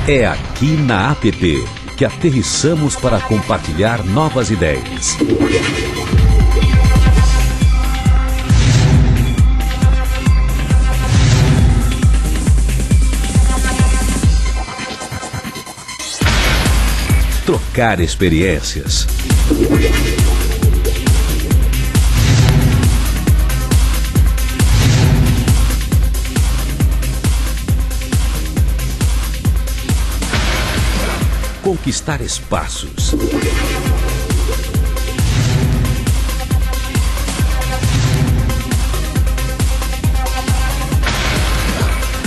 É aqui na APP que aterrissamos para compartilhar novas ideias. Trocar experiências. Conquistar espaços.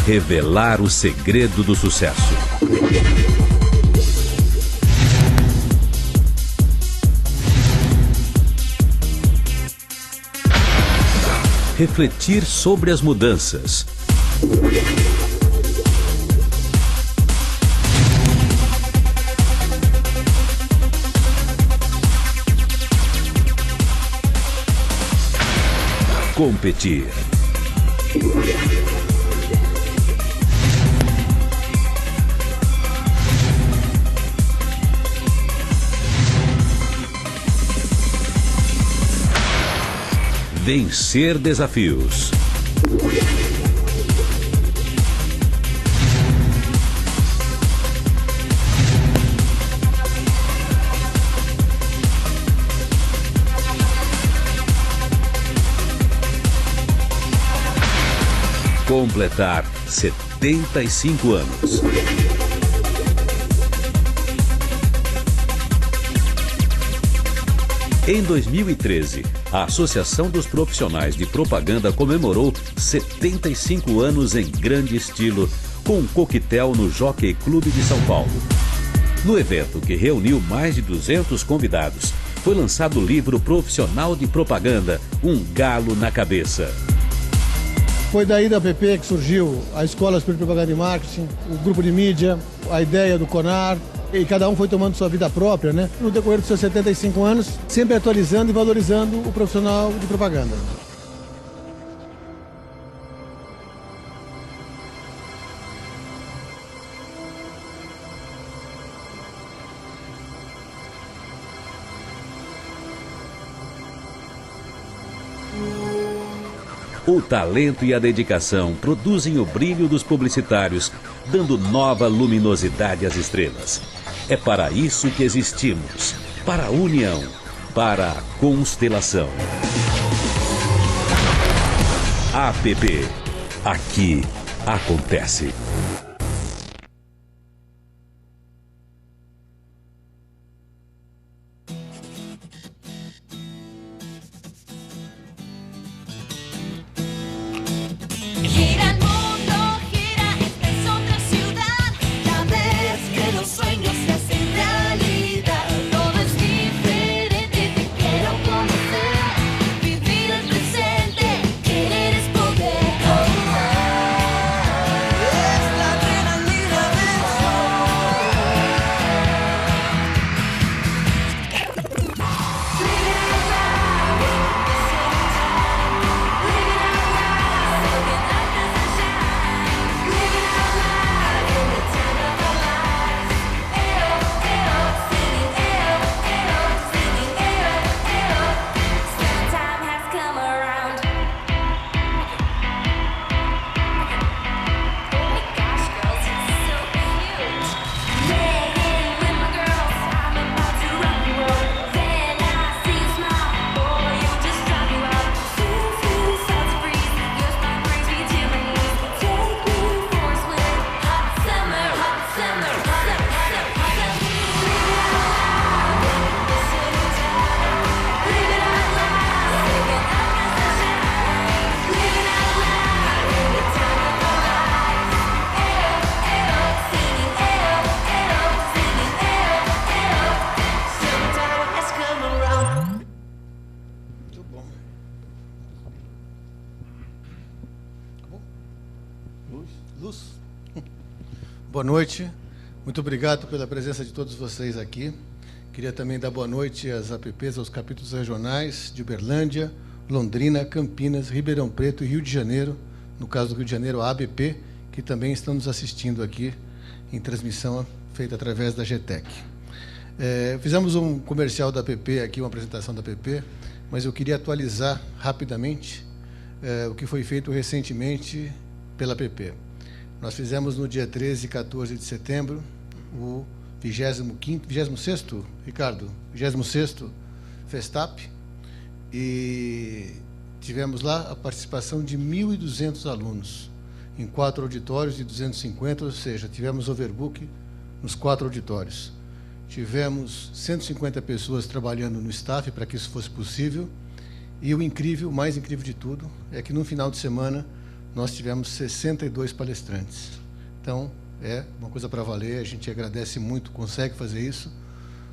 Revelar o segredo do sucesso. Refletir sobre as mudanças. Competir. Vencer desafios. Completar 75 anos. Em 2013, a Associação dos Profissionais de Propaganda comemorou 75 anos em grande estilo, com um coquetel no Jockey Club de São Paulo. No evento, que reuniu mais de 200 convidados, foi lançado o livro Profissional de Propaganda, Um Galo na Cabeça. Foi daí da APP que surgiu a Escola Superior de Propaganda e Marketing, o grupo de mídia, a ideia do CONAR, e cada um foi tomando sua vida própria, né? No decorrer dos seus 75 anos, sempre atualizando e valorizando o profissional de propaganda. O talento e a dedicação produzem o brilho dos publicitários, dando nova luminosidade às estrelas. É para isso que existimos, para a união, para a constelação. APP. Aqui acontece. Boa noite, muito obrigado pela presença de todos vocês aqui. Queria também dar boa noite às APPs, aos capítulos regionais de Uberlândia, Londrina, Campinas, Ribeirão Preto e Rio de Janeiro, no caso do Rio de Janeiro, a ABP, que também estão nos assistindo aqui em transmissão feita através da GTEC. Fizemos um comercial da PP aqui, uma apresentação da PP, mas eu queria atualizar rapidamente o que foi feito recentemente pela PP. Nós fizemos no dia 13 e 14 de setembro o 26º, Ricardo? 26º Festap, e tivemos lá a participação de 1.200 alunos, em 4 auditórios de 250, ou seja, tivemos overbook nos 4 auditórios. Tivemos 150 pessoas trabalhando no staff para que isso fosse possível, e o mais incrível de tudo, é que no final de semana nós tivemos 62 palestrantes. Então, é uma coisa para valer, a gente agradece muito, consegue fazer isso,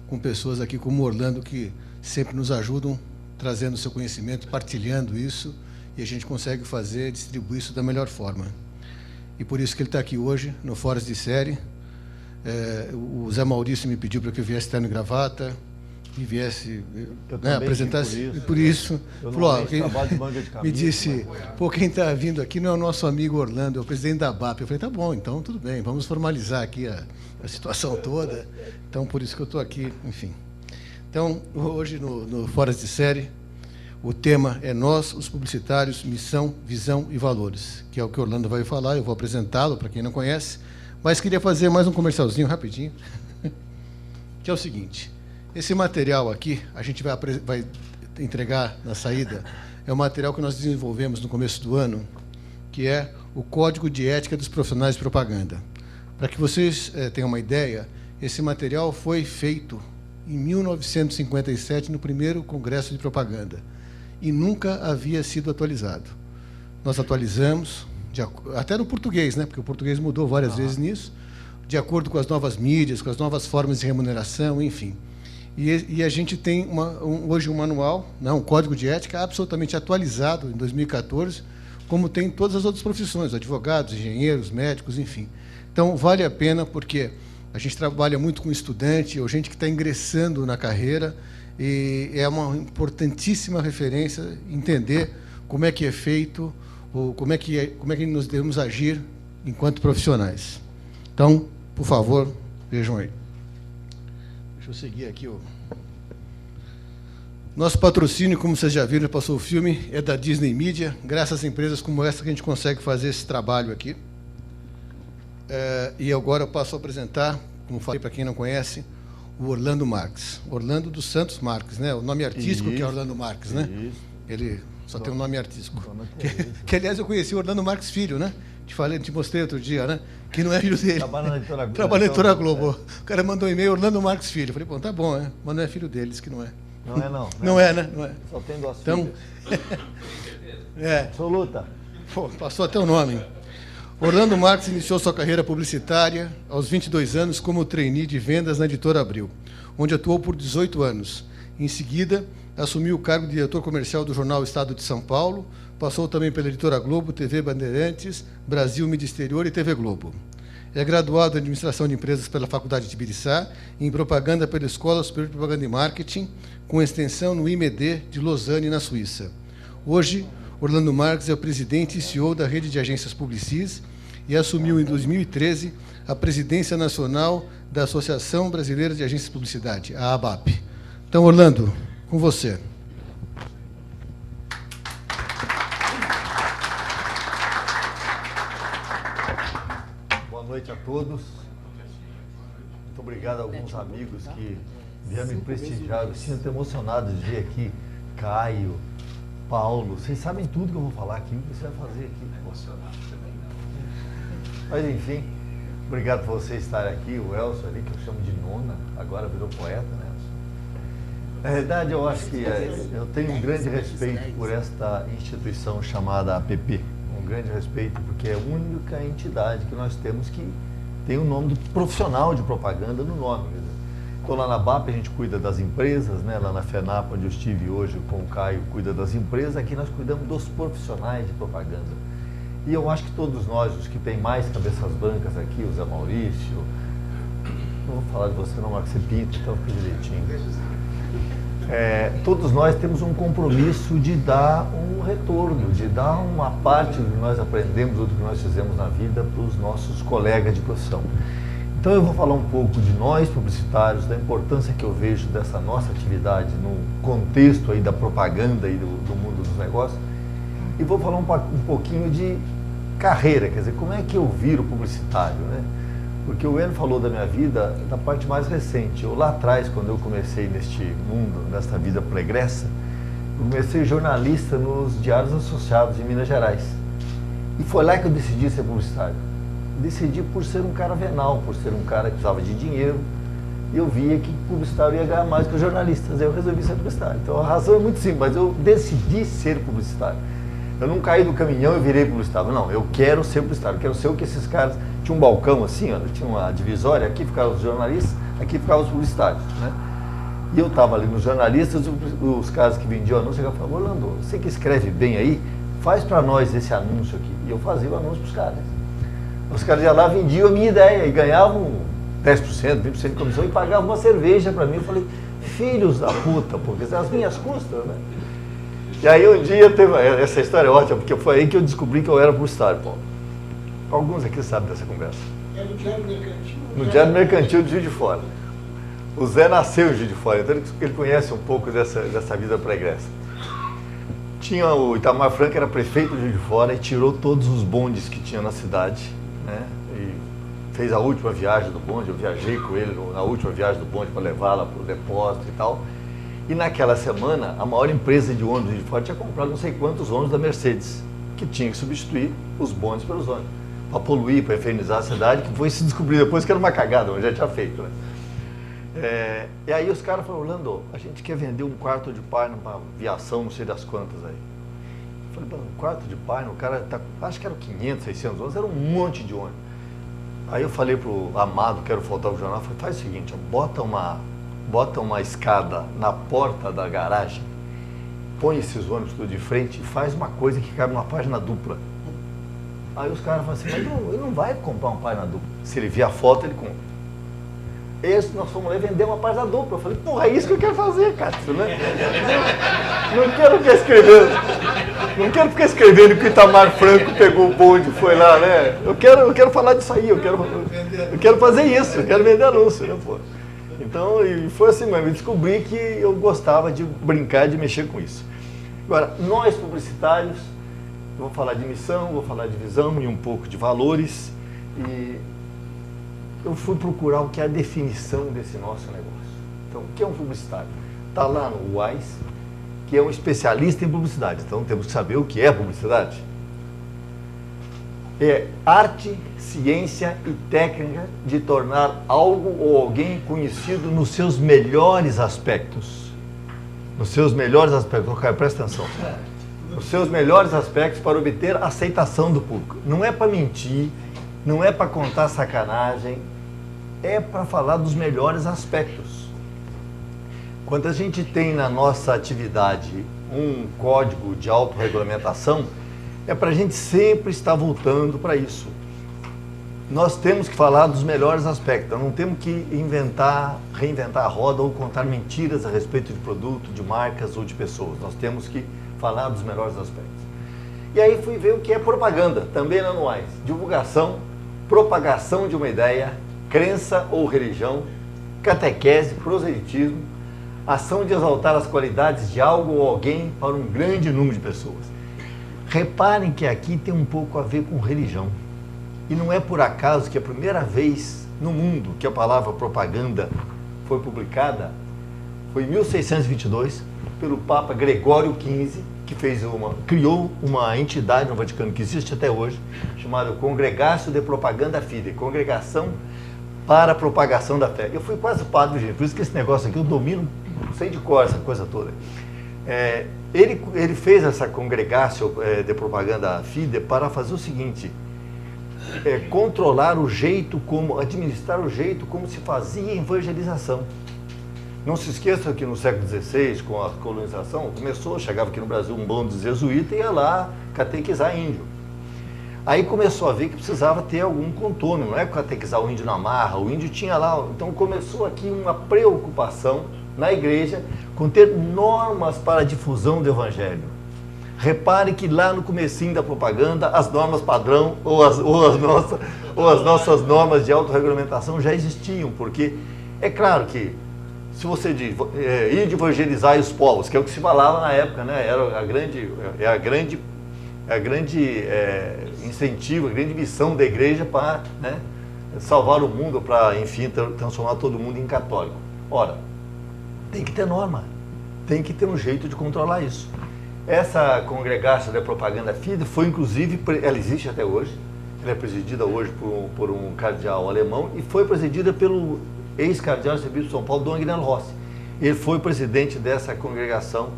com pessoas aqui como Orlando, que sempre nos ajudam, trazendo seu conhecimento, partilhando isso, e a gente consegue fazer, distribuir isso da melhor forma. E por isso que ele está aqui hoje, no Fora de Série. O Zé Maurício me pediu para que eu viesse terno e gravata, e viesse apresentar. Por isso, falou, me disse, pô, quem está vindo aqui não é o nosso amigo Orlando, é o presidente da ABAP. Eu falei, tá bom, então tudo bem, vamos formalizar aqui a situação toda. Então, por isso que eu estou aqui, enfim. Então, hoje no Fora de Série, o tema é Nós, os Publicitários, Missão, Visão e Valores, que é o que Orlando vai falar, eu vou apresentá-lo para quem não conhece, mas queria fazer mais um comercialzinho rapidinho, que é o seguinte: esse material aqui, a gente vai entregar na saída, é um material que nós desenvolvemos no começo do ano, que é o Código de Ética dos Profissionais de Propaganda. Para que vocês tenham uma ideia, esse material foi feito em 1957, no primeiro Congresso de Propaganda, e nunca havia sido atualizado. Nós atualizamos, até no português, né, porque o português mudou várias vezes nisso, de acordo com as novas mídias, com as novas formas de remuneração, enfim. E a gente tem hoje um manual, um código de ética absolutamente atualizado em 2014, como tem todas as outras profissões, advogados, engenheiros, médicos, enfim. Então, vale a pena, porque a gente trabalha muito com estudante ou gente que está ingressando na carreira, e é uma importantíssima referência entender como é que é feito, ou como é que nós devemos agir enquanto profissionais. Então, por favor, vejam aí. Deixa eu seguir aqui. Nosso patrocínio, como vocês já viram, passou o filme, é da Disney Media. Graças a empresas como essa que a gente consegue fazer esse trabalho aqui. E agora eu passo a apresentar, como falei para quem não conhece, o Orlando Marques. Orlando dos Santos Marques, né? O nome artístico que é Orlando Marques, né? Ele só tem um nome artístico. Que, aliás, eu conheci o Orlando Marques Filho, né? Te mostrei outro dia, né? Que não é filho dele. Trabalha na Editora Globo. Trabalha na Editora Globo. O cara mandou um e-mail, Orlando Marques Filho. Eu falei, bom, tá bom, né? Mas não é filho deles, que não é. Não é, não. Não é, né? Não é. Só tem 2 filhas. Absoluta. Pô, passou até o nome. Orlando Marques iniciou sua carreira publicitária aos 22 anos como trainee de vendas na Editora Abril, onde atuou por 18 anos. Em seguida, assumiu o cargo de diretor comercial do jornal Estado de São Paulo, passou também pela Editora Globo, TV Bandeirantes, Brasil Mídia Exterior e TV Globo. É graduado em Administração de Empresas pela Faculdade de Ibiriçá e em Propaganda pela Escola Superior de Propaganda e Marketing, com extensão no IMD de Lausanne, na Suíça. Hoje, Orlando Marques é o presidente e CEO da rede de agências Publicis e assumiu em 2013 a presidência nacional da Associação Brasileira de Agências de Publicidade, a ABAP. Então, Orlando, com você. Boa noite a todos. Muito obrigado a alguns amigos que vieram me prestigiar. Eu sinto emocionado de ver aqui Caio, Paulo. Vocês sabem tudo que eu vou falar aqui, o que você vai fazer aqui. Emocionado também. Mas, enfim, obrigado por vocês estarem aqui. O Elcio ali, que eu chamo de Nona, agora virou poeta, né, Elcio? Na verdade, eu acho que eu tenho um grande respeito por esta instituição chamada APP. Um grande respeito, porque é a única entidade que nós temos que tem o nome do profissional de propaganda no nome. Então, lá na BAP a gente cuida das empresas, né? Lá na FENAP, onde eu estive hoje com o Caio, cuida das empresas. Aqui nós cuidamos dos profissionais de propaganda. E eu acho que todos nós, os que têm mais cabeças brancas aqui, o Zé Maurício, não vou falar de você não, Marcos, você pinta, então fica direitinho. todos nós temos um compromisso de dar um retorno, de dar uma parte do que nós aprendemos ou do que nós fizemos na vida para os nossos colegas de profissão. Então eu vou falar um pouco de nós publicitários, da importância que eu vejo dessa nossa atividade no contexto aí da propaganda e do mundo dos negócios, e vou falar um pouquinho de carreira, quer dizer, como é que eu viro publicitário, né? Porque o Enio falou da minha vida da parte mais recente. Eu lá atrás, quando eu comecei neste mundo, nesta vida pregressa, eu comecei jornalista nos Diários Associados em Minas Gerais. E foi lá que eu decidi ser publicitário. Decidi por ser um cara venal, por ser um cara que precisava de dinheiro, e eu via que publicitário ia ganhar mais que os jornalistas. Aí eu resolvi ser publicitário. Então a razão é muito simples, mas eu decidi ser publicitário. Eu não caí do caminhão e virei publicitário. Não, eu quero ser publicitário. Eu quero ser o que esses caras... Tinha um balcão assim, ó, tinha uma divisória, aqui ficavam os jornalistas, aqui ficavam os publicitários, né? E eu estava ali nos jornalistas, os caras que vendiam anúncio, chegavam e falavam: Orlando, você que escreve bem aí, faz para nós esse anúncio aqui. E eu fazia o anúncio para os caras. Os caras iam lá, vendiam a minha ideia e ganhavam 10%, 20% de comissão e pagavam uma cerveja para mim. Eu falei: filhos da puta, porque são as minhas custas, né? E aí um dia teve, essa história é ótima, porque foi aí que eu descobri que eu era publicitário, Paulo. Alguns aqui sabem dessa conversa. É no Diário Mercantil. No Diário Mercantil de Juiz de Fora. O Zé nasceu em Juiz de Fora, então ele conhece um pouco dessa vida pregressa. Tinha o Itamar Franco, era prefeito de Juiz de Fora, e tirou todos os bondes que tinha na cidade, né? E fez a última viagem do bonde. Eu viajei com ele na última viagem do bonde para levá-la para o depósito e tal. E naquela semana, a maior empresa de ônibus de Juiz de Fora tinha comprado não sei quantos ônibus da Mercedes, que tinha que substituir os bondes pelos ônibus, para poluir, para infernizar a cidade, que foi se descobrir depois que era uma cagada, mas já tinha feito, né? E aí os caras falaram: Orlando, a gente quer vender um quarto de par numa aviação, não sei das quantas aí. Eu falei: um quarto de par, o cara tá, acho que eram 500, 600 ônibus, era um monte de ônibus. Aí eu falei pro Amado, que era o fotógrafo do jornal, falei: faz o seguinte, bota uma escada na porta da garagem, põe esses ônibus tudo de frente e faz uma coisa que cabe numa página dupla. Aí os caras falam assim: mas ele não vai comprar uma página dupla. Se ele vir a foto, ele compra. Esse nós fomos lá vender uma página dupla. Eu falei: porra, é isso que eu quero fazer, cara, né? Não quero ficar escrevendo. Não quero ficar escrevendo que o Itamar Franco pegou o bonde e foi lá, né? Eu quero falar disso aí, eu quero fazer isso, eu quero vender anúncio, né, pô? Então, e foi assim mesmo, eu descobri que eu gostava de brincar, de mexer com isso. Agora, nós publicitários, eu vou falar de missão, vou falar de visão e um pouco de valores, e eu fui procurar o que é a definição desse nosso negócio. Então, o que é um publicitário? Está lá no UAS, que é um especialista em publicidade. Então, temos que saber o que é publicidade. É arte, ciência e técnica de tornar algo ou alguém conhecido nos seus melhores aspectos. Nos seus melhores aspectos. Caio, presta atenção. Os seus melhores aspectos para obter a aceitação do público. Não é para mentir, não é para contar sacanagem, é para falar dos melhores aspectos. Quando a gente tem na nossa atividade um código de autorregulamentação, é para a gente sempre estar voltando para isso. Nós temos que falar dos melhores aspectos, não temos que reinventar a roda ou contar mentiras a respeito de produto, de marcas ou de pessoas. Nós temos que falar dos melhores aspectos. E aí fui ver o que é propaganda, também na anuais. Divulgação, propagação de uma ideia, crença ou religião, catequese, proselitismo, ação de exaltar as qualidades de algo ou alguém para um grande número de pessoas. Reparem que aqui tem um pouco a ver com religião. E não é por acaso que a primeira vez no mundo que a palavra propaganda foi publicada foi em 1622 pelo Papa Gregório XV, que criou uma entidade no Vaticano que existe até hoje, chamada Congregatio de Propaganda Fide, Congregação para a Propagação da Fé. Eu fui quase padre, gente, por isso que esse negócio aqui eu domino, sei de cor essa coisa toda. Ele fez essa Congregatio de Propaganda Fide para fazer o seguinte: controlar o jeito administrar o jeito como se fazia evangelização. Não se esqueça que no século XVI, com a colonização, chegava aqui no Brasil um bando de jesuíta e ia lá catequizar índio. Aí começou a ver que precisava ter algum contorno, não é catequizar o índio na marra, o índio tinha lá, então começou aqui uma preocupação na igreja, com ter normas para a difusão do evangelho. Repare que lá no comecinho da propaganda, as normas padrão ou as nossas normas de autorregulamentação já existiam, porque é claro que se você diz, ir de evangelizar os povos, que é o que se falava na época, né? Era a grande incentivo, a grande missão da igreja para, né, salvar o mundo, para, enfim, transformar todo mundo em católico. Ora, tem que ter norma, tem que ter um jeito de controlar isso. Essa congregação da propaganda FIDE foi, inclusive, ela existe até hoje, ela é presidida hoje por um cardeal alemão e foi presidida pelo ex-cardeal do Serviço de São Paulo, Dom Aguinaldo Rossi. Ele foi presidente dessa congregação,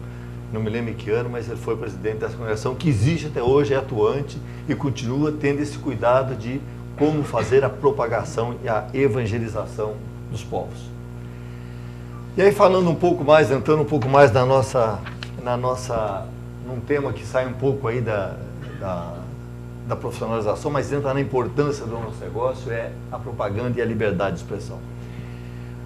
não me lembro em que ano, mas ele foi presidente dessa congregação, que existe até hoje, é atuante e continua tendo esse cuidado de como fazer a propagação e a evangelização dos povos. E aí, falando um pouco mais, entrando um pouco mais num tema que sai um pouco aí da profissionalização, mas entra na importância do nosso negócio, é a propaganda e a liberdade de expressão.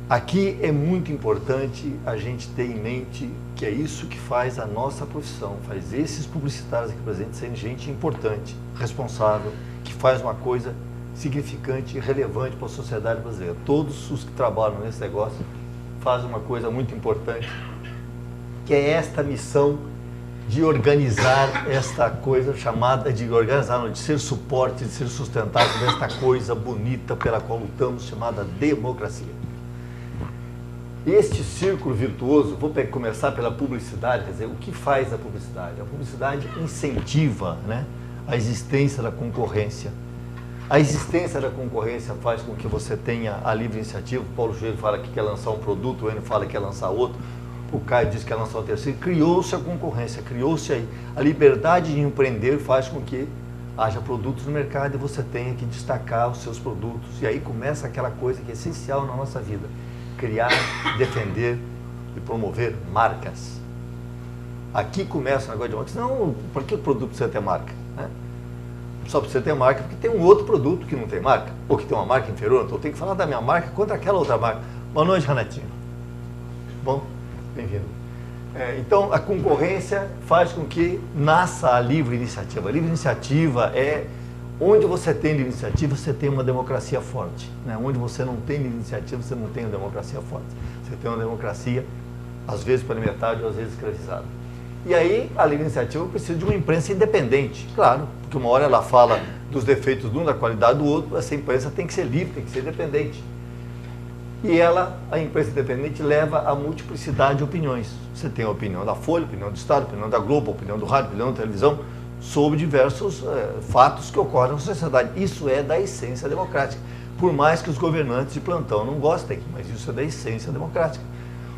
Aqui é muito importante a gente ter em mente que é isso que faz a nossa profissão, faz esses publicitários aqui presentes serem gente importante, responsável, que faz uma coisa significante e relevante para a sociedade brasileira. Todos os que trabalham nesse negócio fazem uma coisa muito importante, que é esta missão de organizar esta coisa chamada de organizar, de ser suporte, de ser sustentável desta coisa bonita pela qual lutamos, chamada democracia. Este círculo virtuoso, vou começar pela publicidade, quer dizer, o que faz a publicidade? A publicidade incentiva, né, a existência da concorrência. A existência da concorrência faz com que você tenha a livre iniciativa. O Paulo Joelho fala que quer lançar um produto, o Enio fala que quer lançar outro, o Caio diz que quer lançar o terceiro. Criou-se a concorrência, criou-se aí. A liberdade de empreender faz com que haja produtos no mercado e você tenha que destacar os seus produtos. E aí começa aquela coisa que é essencial na nossa vida: criar, defender e promover marcas. Aqui começa o negócio de marcas. Não, por que o produto precisa ter marca? Né? Só precisa ter marca porque tem um outro produto que não tem marca, ou que tem uma marca inferior. Então eu tenho que falar da minha marca contra aquela outra marca. Boa noite, Renatinho. Bom, bem-vindo. Então a concorrência faz com que nasça a livre iniciativa. A livre iniciativa é onde você tem livre iniciativa, você tem uma democracia forte. Né? Onde você não tem livre iniciativa, você não tem uma democracia forte. Você tem uma democracia, às vezes pela metade, às vezes escravizada. E aí, a livre iniciativa precisa de uma imprensa independente. Claro, porque uma hora ela fala dos defeitos de um, da qualidade do outro, essa imprensa tem que ser livre, tem que ser independente. E a imprensa independente, leva a multiplicidade de opiniões. Você tem a opinião da Folha, a opinião do Estado, a opinião da Globo, a opinião do rádio, a opinião da televisão, sobre diversos fatos que ocorrem na sociedade. Isso é da essência democrática. Por mais que os governantes de plantão não gostem, mas isso é da essência democrática.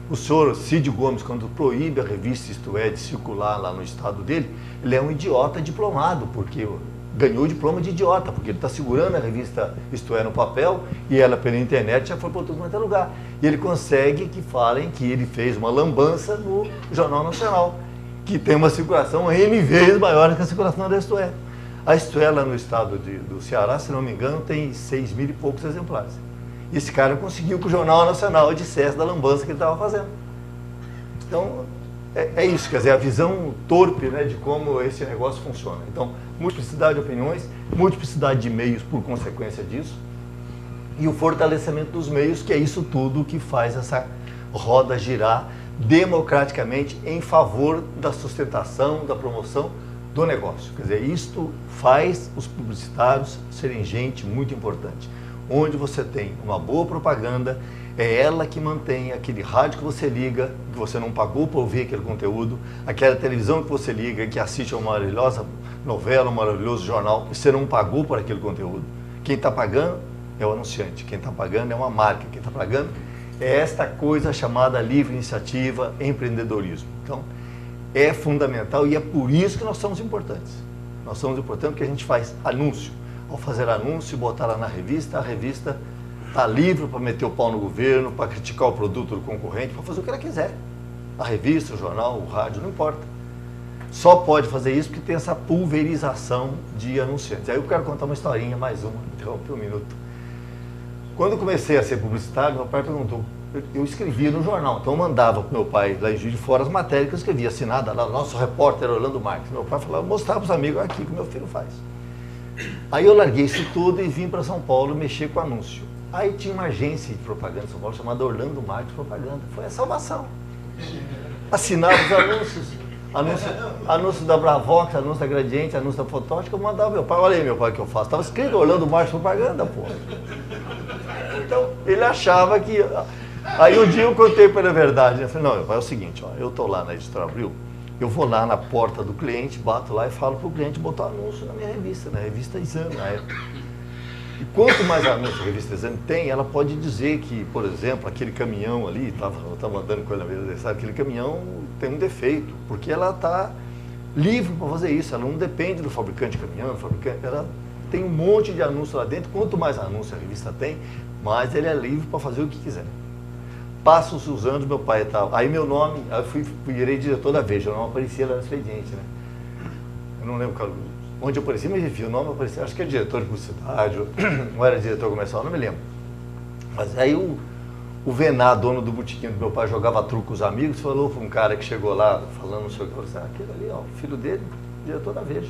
O senhor Cid Gomes, quando proíbe a revista Isto É de circular lá no estado dele, ele é um idiota diplomado, porque ganhou o diploma de idiota, porque ele está segurando a revista Isto É no papel e ela pela internet já foi para todo quanto é lugar. E ele consegue que falem que ele fez uma lambança no Jornal Nacional, que tem uma circulação N vezes maior que a circulação da Isto É. A Isto É lá no estado do Ceará, se não me engano, tem 6.000 e poucos exemplares. E esse cara conseguiu que o Jornal Nacional dissesse da lambança que ele estava fazendo. Então, é isso, quer dizer, a visão torpe, né, de como esse negócio funciona. Então, multiplicidade de opiniões, multiplicidade de meios por consequência disso, e o fortalecimento dos meios, que é isso tudo que faz essa roda girar democraticamente em favor da sustentação, da promoção do negócio. Quer dizer, isto faz os publicitários serem gente muito importante. Onde você tem uma boa propaganda, é ela que mantém aquele rádio que você liga, que você não pagou para ouvir aquele conteúdo, aquela televisão que você liga, que assiste a uma maravilhosa novela, um maravilhoso jornal, e você não pagou por aquele conteúdo. Quem está pagando é o anunciante, quem está pagando é uma marca, quem está pagando é esta coisa chamada livre iniciativa, empreendedorismo. Então, é fundamental e é por isso que nós somos importantes. Nós somos importantes porque a gente faz anúncio. Ao fazer anúncio e botar lá na revista, a revista está livre para meter o pau no governo, para criticar o produto do concorrente, para fazer o que ela quiser. A revista, o jornal, o rádio, não importa. Só pode fazer isso porque tem essa pulverização de anunciantes. Aí eu quero contar uma historinha, mais uma, interrompi um minuto. Quando eu comecei a ser publicitário, meu pai perguntou, eu escrevia no jornal. Então eu mandava para meu pai lá em Juiz de Fora as matérias que eu escrevia, assinada lá, nosso repórter Orlando Marques. Meu pai falava, mostrava para os amigos, aqui que meu filho faz. Aí eu larguei isso tudo e vim para São Paulo mexer com anúncio. Aí tinha uma agência de propaganda em São Paulo chamada Orlando Marques Propaganda. Foi a salvação. Assinava os anúncio da Bravox, anúncio da Gradiente, anúncio da Fotótica, eu mandava meu pai, olha aí meu pai o que eu faço. Estava escrito Orlando Marques Propaganda, pô. Então, ele achava que... Aí um dia eu contei para ele a verdade. Eu falei, não, meu pai, é o seguinte, ó, eu estou lá na Editora Abril, eu vou lá na porta do cliente, bato lá e falo para o cliente botar anúncio na minha revista, na revista Exame, na época. E quanto mais anúncio a revista Exame tem, ela pode dizer que, por exemplo, aquele caminhão ali, eu estava andando com ele na mesa, sabe, aquele caminhão tem um defeito, porque ela está livre para fazer isso, ela não depende do fabricante de caminhão, ela tem um monte de anúncio lá dentro, quanto mais anúncio a revista tem, mais ele é livre para fazer o que quiser. Passam-se os anos, meu pai tal. Aí meu nome, aí eu virei diretor da Veja, o nome aparecia lá no expediente, né? Eu não lembro onde eu aparecia, mas enfim, o nome aparecia, acho que era diretor de publicidade, ou era diretor comercial, não me lembro. Mas aí o Vená, dono do botequim do meu pai, jogava truco com os amigos, falou para um cara que chegou lá, falando não sei o que, falou assim, aquele ali, ó, o filho dele, diretor da Veja.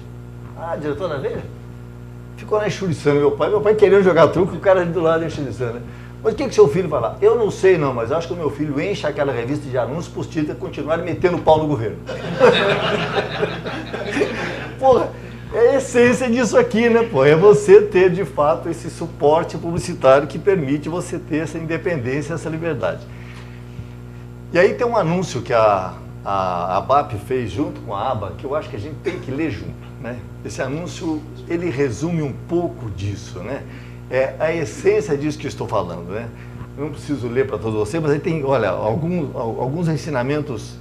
Ah, diretor da Veja? Ficou lá enxuriçando meu pai querendo jogar truco, o cara ali do lado enxuriçando, né? Mas o que seu filho vai lá? Eu não sei não, mas acho que o meu filho enche aquela revista de anúncios para os títulos continuarem metendo pau no governo. Porra, é a essência disso aqui, né, pô? É você ter, de fato, esse suporte publicitário que permite você ter essa independência, essa liberdade. E aí tem um anúncio que a ABAP fez junto com a ABA, que eu acho que a gente tem que ler junto, né? Esse anúncio, ele resume um pouco disso, né? É a essência disso que eu estou falando, né? Eu não preciso ler para todos vocês, mas aí tem, olha, alguns ensinamentos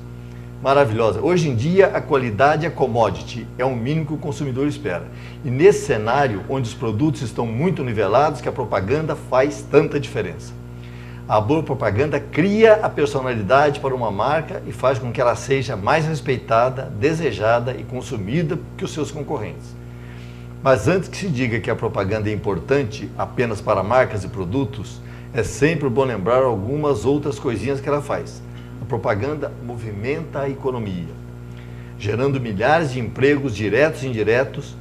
maravilhosos. Hoje em dia, a qualidade é commodity, é o mínimo que o consumidor espera. E nesse cenário, onde os produtos estão muito nivelados, que a propaganda faz tanta diferença. A boa propaganda cria a personalidade para uma marca e faz com que ela seja mais respeitada, desejada e consumida que os seus concorrentes. Mas antes que se diga que a propaganda é importante apenas para marcas e produtos, é sempre bom lembrar algumas outras coisinhas que ela faz. A propaganda movimenta a economia, gerando milhares de empregos diretos e indiretos.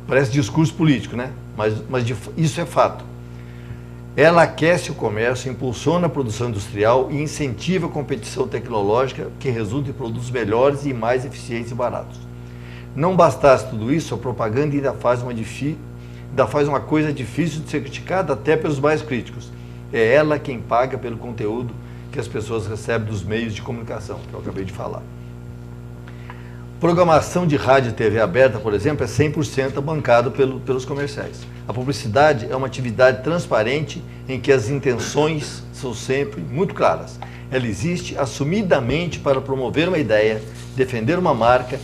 Parece discurso político, né? Mas isso é fato. Ela aquece o comércio, impulsiona a produção industrial e incentiva a competição tecnológica que resulta em produtos melhores e mais eficientes e baratos. Não bastasse tudo isso, a propaganda ainda faz uma coisa difícil de ser criticada até pelos mais críticos. É ela quem paga pelo conteúdo que as pessoas recebem dos meios de comunicação, que eu acabei de falar. Programação de rádio e TV aberta, por exemplo, é 100% bancado pelos comerciais. A publicidade é uma atividade transparente em que as intenções são sempre muito claras. Ela existe assumidamente para promover uma ideia, defender uma marca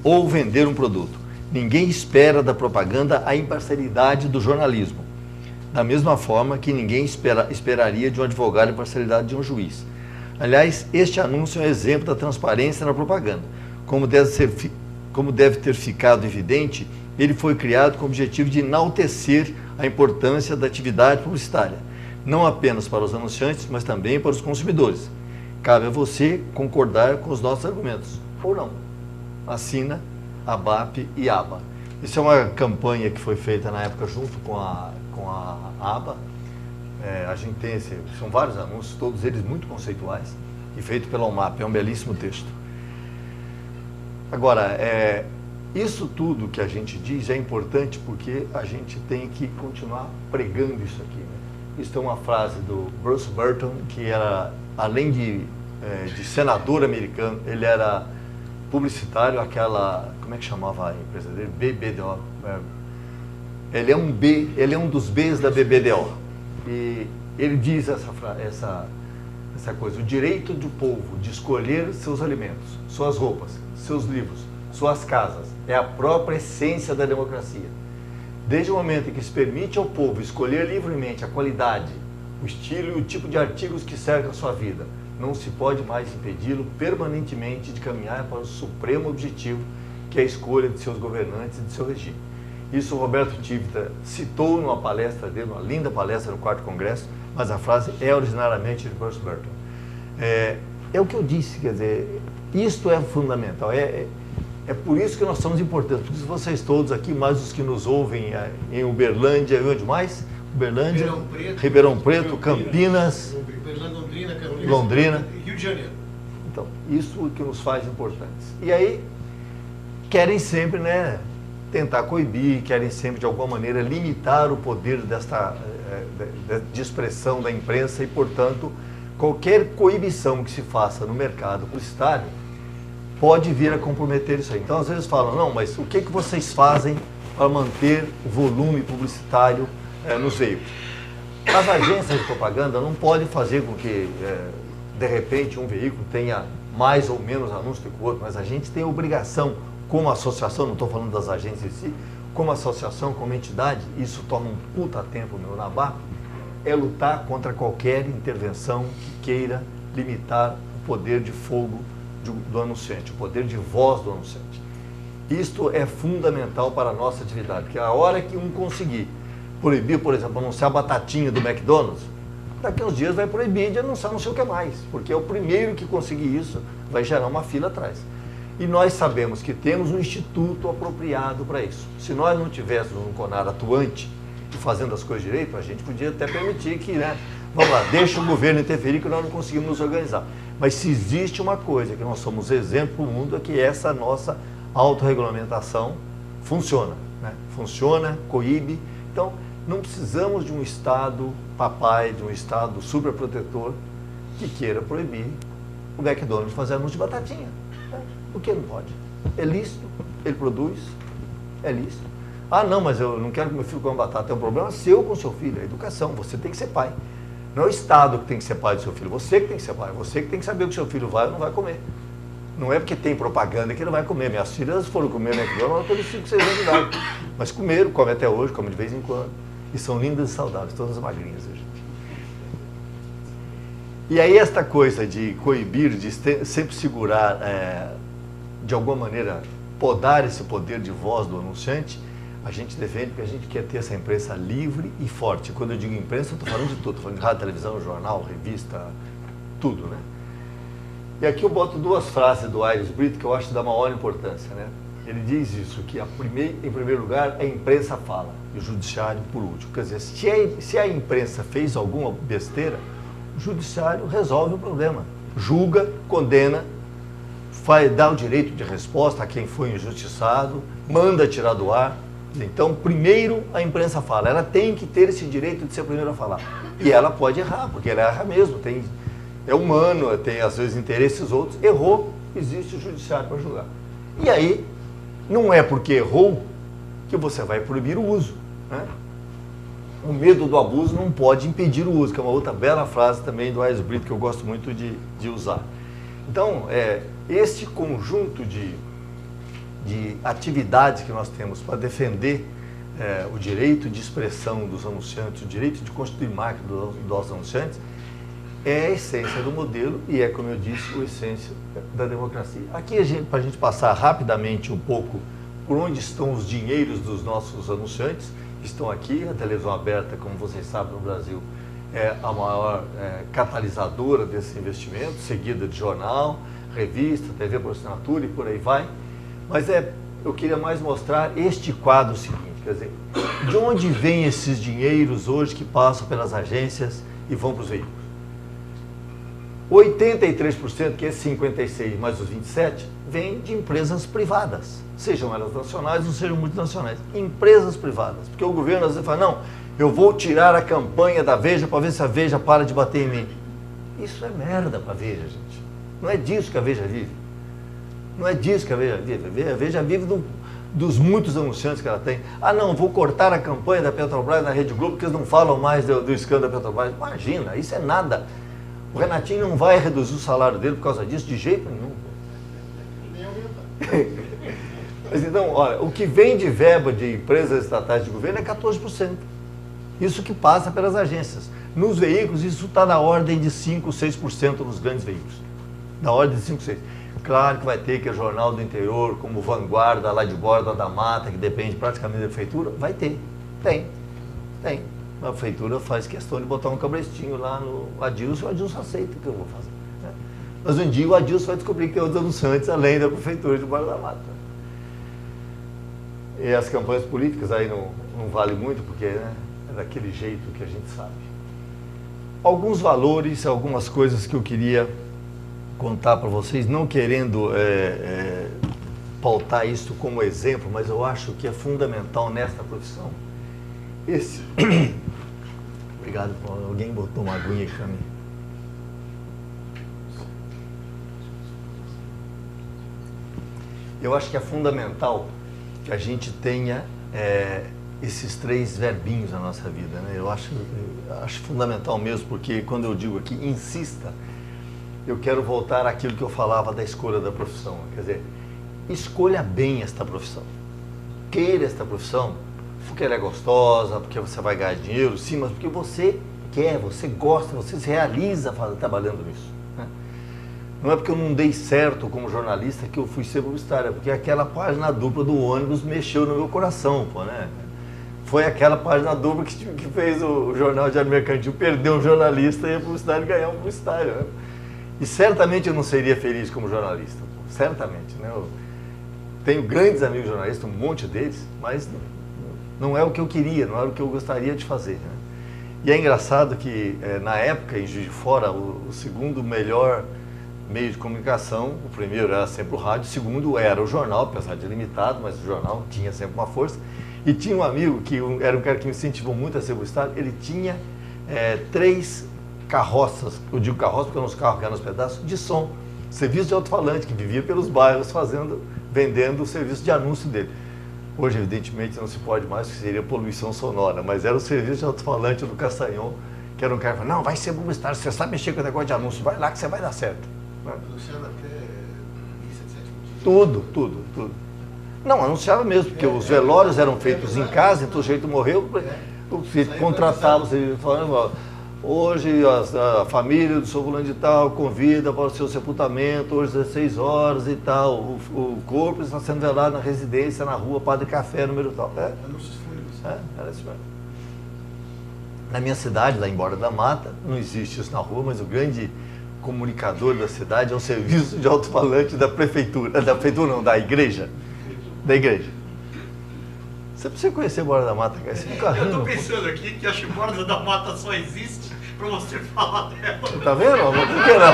ou vender um produto. Ninguém espera da propaganda a imparcialidade do jornalismo, da mesma forma que ninguém esperaria de um advogado a imparcialidade de um juiz. Aliás, este anúncio é um exemplo da transparência na propaganda. Como deve ter ficado evidente, ele foi criado com o objetivo de enaltecer a importância da atividade publicitária, não apenas para os anunciantes, mas também para os consumidores. Cabe a você concordar com os nossos argumentos, ou não. Assina, ABAP e ABA. Isso é uma campanha que foi feita na época junto com a ABA. A gente tem são vários anúncios, todos eles muito conceituais, e feito pela UMAP, é um belíssimo texto. Agora, isso tudo que a gente diz é importante porque a gente tem que continuar pregando isso aqui, né? Isso é uma frase do Bruce Burton, que era, além de senador americano, ele era publicitário, como é que chamava a empresa dele? BBDO. Ele é um dos Bs da BBDO. E ele diz essa coisa: o direito do povo de escolher seus alimentos, suas roupas, seus livros, suas casas, é a própria essência da democracia. Desde o momento em que se permite ao povo escolher livremente a qualidade, o estilo e o tipo de artigos que cercam a sua vida, não se pode mais impedi-lo permanentemente de caminhar para o supremo objetivo, que é a escolha de seus governantes e de seu regime. Isso o Roberto Tivita citou numa palestra dele, uma linda palestra no 4º Congresso, mas a frase é originariamente de Bruce Burton. É o que eu disse, quer dizer, isto é fundamental, é por isso que nós somos importantes, porque vocês todos aqui, mais os que nos ouvem em Uberlândia e onde mais? Uberlândia, Ribeirão Preto, Campinas, Londrina, Rio de Janeiro. Então, isso que nos faz importantes. E aí, querem sempre, né, tentar coibir, querem sempre, de alguma maneira, limitar o poder de expressão da imprensa e, portanto, qualquer coibição que se faça no mercado publicitário pode vir a comprometer isso aí. Então, às vezes falam, não, mas o que vocês fazem para manter o volume publicitário nos veículos? As agências de propaganda não podem fazer com que, de repente, um veículo tenha mais ou menos anúncio que o outro, mas a gente tem a obrigação, como associação, não estou falando das agências em si, como associação, como entidade, isso toma um puta tempo meu na BAP, é lutar contra qualquer intervenção que queira limitar o poder de fogo do anunciante, o poder de voz do anunciante. Isto é fundamental para a nossa atividade, porque a hora que um conseguir proibir, por exemplo, anunciar a batatinha do McDonald's, daqui a uns dias vai proibir de anunciar não sei o que mais, porque é o primeiro que conseguir isso, vai gerar uma fila atrás. E nós sabemos que temos um instituto apropriado para isso. Se nós não tivéssemos um CONAR atuante e fazendo as coisas direito, a gente podia até permitir que, né, vamos lá, deixa o governo interferir que nós não conseguimos nos organizar. Mas se existe uma coisa que nós somos exemplo para o mundo, é que essa nossa autorregulamentação funciona, né? Funciona, coíbe. Então, não precisamos de um Estado papai, de um Estado superprotetor que queira proibir o McDonald's de fazer anúncio de batatinha. O que não pode? É lícito, ele produz, é lícito. Ah, não, mas eu não quero que meu filho coma batata. É um problema seu com o seu filho, é educação, você tem que ser pai. Não é o Estado que tem que ser pai do seu filho, você que tem que ser pai, você que tem que saber o que seu filho vai ou não vai comer. Não é porque tem propaganda que ele vai comer. Minhas filhas foram comer McDonald's pelos 5, 6 anos de idade. Mas comeram, comem até hoje, comem de vez em quando. E são lindas e saudáveis, todas magrinhas, gente. E aí esta coisa de coibir, de sempre segurar, de alguma maneira, podar esse poder de voz do anunciante, a gente defende porque a gente quer ter essa imprensa livre e forte. Quando eu digo imprensa, eu estou falando de tudo. Estou falando de rádio, televisão, jornal, revista, tudo, né? E aqui eu boto duas frases do Aires Brito que eu acho da maior importância, né? Ele diz isso, que em primeiro lugar a imprensa fala e o judiciário por último. Quer dizer, se a imprensa fez alguma besteira, o judiciário resolve o problema. Julga, condena, dá o direito de resposta a quem foi injustiçado, manda tirar do ar. Então, primeiro a imprensa fala, ela tem que ter esse direito de ser a primeira a falar. E ela pode errar, porque ela erra mesmo, é humano, tem às vezes interesses outros. Errou, existe o judiciário para julgar. E aí, não é porque errou que você vai proibir o uso, né? O medo do abuso não pode impedir o uso, que é uma outra bela frase também do Aires Brito que eu gosto muito de usar. Então, este conjunto de atividades que nós temos para defender o direito de expressão dos anunciantes, o direito de constituir marca dos anunciantes, é a essência do modelo e é, como eu disse, a essência da democracia. Aqui, para a gente passar rapidamente um pouco por onde estão os dinheiros dos nossos anunciantes, estão aqui, a televisão aberta, como vocês sabem, no Brasil, é a maior catalisadora desse investimento, seguida de jornal, revista, TV por assinatura e por aí vai. Mas eu queria mais mostrar este quadro seguinte, quer dizer, de onde vêm esses dinheiros hoje que passam pelas agências e vão para os veículos? 83%, que é 56 mais os 27, vem de empresas privadas, sejam elas nacionais ou sejam multinacionais. Empresas privadas, porque o governo às vezes fala, não, eu vou tirar a campanha da Veja para ver se a Veja para de bater em mim. Isso é merda para a Veja, gente. Não é disso que a Veja vive. Não é disso que a Veja vive. A Veja vive dos muitos anunciantes que ela tem. Ah, não, vou cortar a campanha da Petrobras na Rede Globo porque eles não falam mais do escândalo da Petrobras. Imagina, isso é nada. O Renatinho não vai reduzir o salário dele por causa disso de jeito nenhum. Nem aumentar. Mas então, olha, o que vem de verba de empresas estatais de governo é 14%. Isso que passa pelas agências. Nos veículos, isso está na ordem de 5, 6% nos grandes veículos. Na ordem de 5, 6%. Claro que vai ter que é jornal do interior, como Vanguarda, lá de Borda da Mata, que depende praticamente da prefeitura, vai ter. Tem. A prefeitura faz questão de botar um cabrestinho lá no Adilson, o Adilson aceita o que eu vou fazer. Né? Mas um dia o Adilson vai descobrir que tem outros anunciantes além da prefeitura de Borda da Mata. E as campanhas políticas aí não vale muito, porque né, é daquele jeito que a gente sabe. Alguns valores, algumas coisas que eu queria contar para vocês, não querendo pautar isso como exemplo, mas eu acho que é fundamental nesta profissão. Obrigado, Paulo. Alguém botou uma aguinha aqui para mim. Eu acho que é fundamental que a gente tenha esses 3 verbinhos na nossa vida, né? Eu acho fundamental mesmo, porque quando eu digo aqui, insista, eu quero voltar àquilo que eu falava da escolha da profissão. Quer dizer, escolha bem esta profissão. Queira esta profissão, porque ela é gostosa, porque você vai ganhar dinheiro, sim, mas porque você quer, você gosta, você se realiza trabalhando nisso. Né? Não é porque eu não dei certo como jornalista que eu fui ser publicitário, é porque aquela página dupla do ônibus mexeu no meu coração, pô, né? Foi aquela página dupla que fez o Jornal Diário Mercantil perder um jornalista e a publicidade ganhar um publicitário. Né? E certamente eu não seria feliz como jornalista, pô, certamente. Né? Eu tenho grandes amigos jornalistas, um monte deles, mas não é o que eu queria, não era o que eu gostaria de fazer. Né? E é engraçado que, na época, em Juiz de Fora, o segundo melhor meio de comunicação, o primeiro era sempre o rádio, o segundo era o jornal, apesar de limitado, mas o jornal tinha sempre uma força. E tinha um amigo, que era um cara que me incentivou muito a ser publicitário, ele tinha 3 carroças, eu digo carroça porque eram uns carros que eram uns pedaços, de som, serviço de alto-falante, que vivia pelos bairros vendendo o serviço de anúncio dele. Hoje, evidentemente, não se pode mais, porque seria poluição sonora, mas era o serviço de alto-falante do Castanhon, que era um cara que falava, não, vai ser publicitário, você sabe mexer com o negócio de anúncio, vai lá que você vai dar certo. Anunciava até missa de sétimo dia. Tudo. Não, anunciava mesmo, porque os velórios eram feitos em casa, então o sujeito morreu, você contratava, você falava, hoje a família do seu fulano de tal convida para o seu sepultamento, hoje às 16 horas e tal, o corpo está sendo velado na residência, na rua Padre Café, número tal. Anúncios fúnebres. Era isso mesmo. Na minha cidade, lá em Borda da Mata, não existe isso na rua, mas o grande comunicador da cidade é o serviço de alto-falante da prefeitura, da igreja. Da igreja. Você precisa conhecer Borda da Mata, cara. Você fica rindo. Eu tô pensando aqui que acho que Borda da Mata só existe pra você falar dela. Tá vendo? Por que não?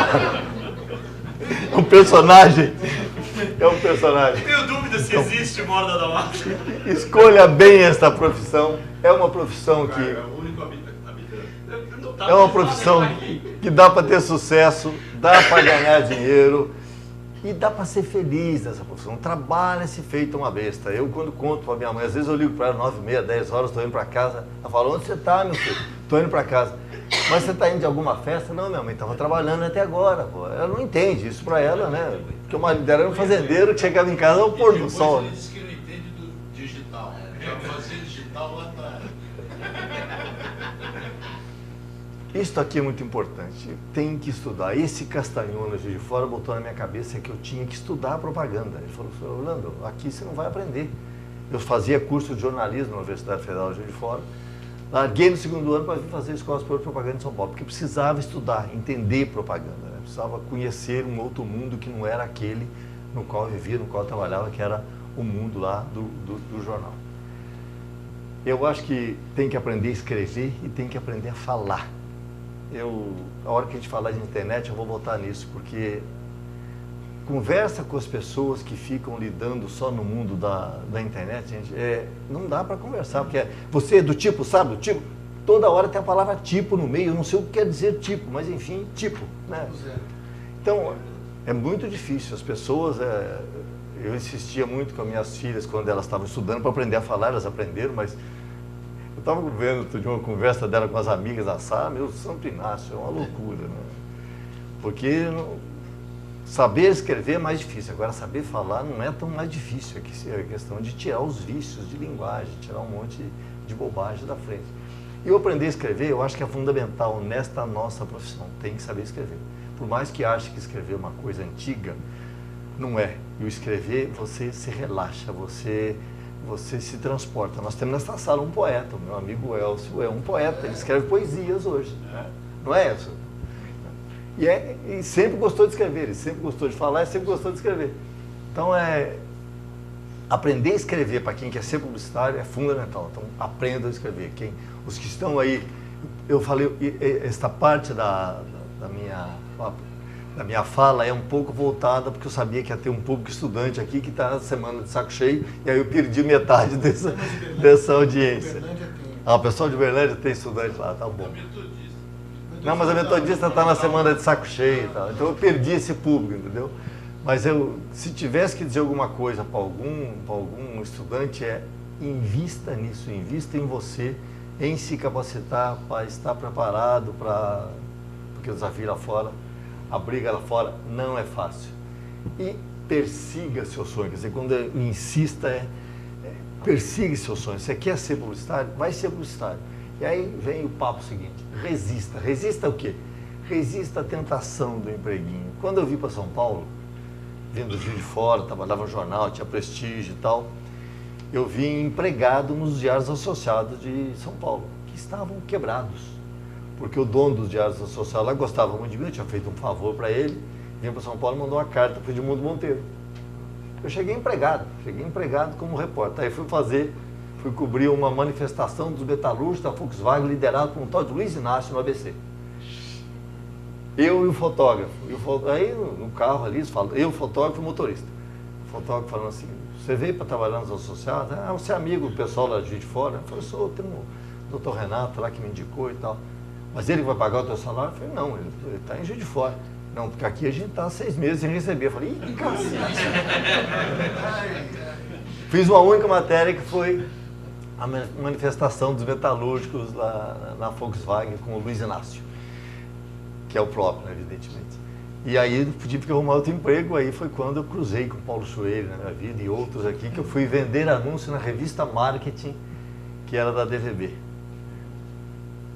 É um personagem. Tenho dúvida se existe Borda da Mata. Escolha bem esta profissão. É uma profissão que... É o único habitante. É uma profissão que dá para ter sucesso, dá para ganhar dinheiro e dá para ser feliz nessa profissão. Trabalha-se feito uma besta. Eu, quando conto para minha mãe, às vezes eu ligo para ela 9h30, 10 horas, estou indo para casa. Ela fala, onde você está, meu filho? Estou indo para casa. Mas você está indo de alguma festa? Não, minha mãe estava trabalhando até agora. Pô. Ela não entende isso para ela, né? Porque o marido dela era um fazendeiro que chegava em casa ao pôr do sol. Ele disse que não entende do digital. Já fazia digital lá atrás. Isso aqui é muito importante, tem que estudar. Esse Castanhon no Juiz de Fora botou na minha cabeça que eu tinha que estudar a propaganda. Ele falou, senhor Orlando, aqui você não vai aprender. Eu fazia curso de jornalismo na Universidade Federal de Juiz de Fora, larguei no segundo ano para vir fazer Escola Superior de Propaganda em São Paulo, porque precisava estudar, entender propaganda, né? Precisava conhecer um outro mundo que não era aquele no qual eu vivia, no qual eu trabalhava, que era o mundo lá do jornal. Eu acho que tem que aprender a escrever e tem que aprender a falar. A hora que a gente falar de internet, eu vou voltar nisso, porque conversa com as pessoas que ficam lidando só no mundo da internet, gente, não dá para conversar, porque você é do tipo, sabe, do tipo, toda hora tem a palavra tipo no meio, eu não sei o que quer dizer tipo, mas enfim, tipo, né? Então, é muito difícil, as pessoas, eu insistia muito com as minhas filhas quando elas estavam estudando para aprender a falar, elas aprenderam, mas eu estava vendo de uma conversa dela com as amigas na sala, meu Santo Inácio, é uma loucura, né? Porque saber escrever é mais difícil, agora saber falar não é tão mais difícil, é questão de tirar os vícios de linguagem, tirar um monte de bobagem da frente. E eu aprender a escrever, eu acho que é fundamental nesta nossa profissão, tem que saber escrever. Por mais que ache que escrever é uma coisa antiga, Não é. E o escrever, você se relaxa, você se transporta. Nós temos nessa sala um poeta, o meu amigo Elcio é um poeta, ele escreve poesias hoje. Né? Não é, Elcio? E sempre gostou de escrever, ele sempre gostou de falar e sempre gostou de escrever. Então, aprender a escrever para quem quer ser publicitário é fundamental. Então, aprenda a escrever. Os que estão aí, eu falei, esta parte da minha fala é um pouco voltada, porque eu sabia que ia ter um público estudante aqui que está na semana de saco cheio, e aí eu perdi metade dessa audiência. O pessoal de Uberlândia tem estudante lá, tá bom. Não, mas a metodista está na semana de saco cheio e tal, então eu perdi esse público, entendeu? Mas se tivesse que dizer alguma coisa para algum estudante, invista nisso, invista em você, em se capacitar para estar preparado porque o desafio lá fora, a briga lá fora não é fácil. E persiga seu sonho, quer dizer, quando eu insista, persiga seu sonho. Você quer ser publicitário? Vai ser publicitário. E aí vem o papo seguinte, resista. Resista o quê? Resista à tentação do empreguinho. Quando eu vim para São Paulo, vindo do Rio de Fora, trabalhava no jornal, tinha prestígio e tal, eu vim empregado nos diários associados de São Paulo, que estavam quebrados. Porque o dono dos diários associados lá gostava muito de mim, eu tinha feito um favor para ele, vim para São Paulo e mandou uma carta para o Edmundo Monteiro. Eu cheguei empregado como repórter. Aí fui cobrir uma manifestação dos metalúrgicos da Volkswagen, liderado por um tal de Luiz Inácio no ABC. Eu e o fotógrafo. Aí no carro ali, eu, fotógrafo e motorista. O fotógrafo falando assim, você veio para trabalhar nos associados? Ah, você é amigo do pessoal lá de Fora? Eu falei, sou, tem o Dr. Renato lá que me indicou e tal. Mas ele vai pagar o teu salário? Eu falei, não, ele está em Juiz de Fora. Não, porque aqui a gente está 6 meses sem receber. Eu falei, ih, cacete. Fiz uma única matéria que foi a manifestação dos metalúrgicos lá na Volkswagen com o Luiz Inácio, que é o próprio, né, evidentemente. E aí tive que arrumar outro emprego, aí foi quando eu cruzei com o Paulo Chueiro na minha vida e outros aqui, que eu fui vender anúncio na revista Marketing, que era da DVB.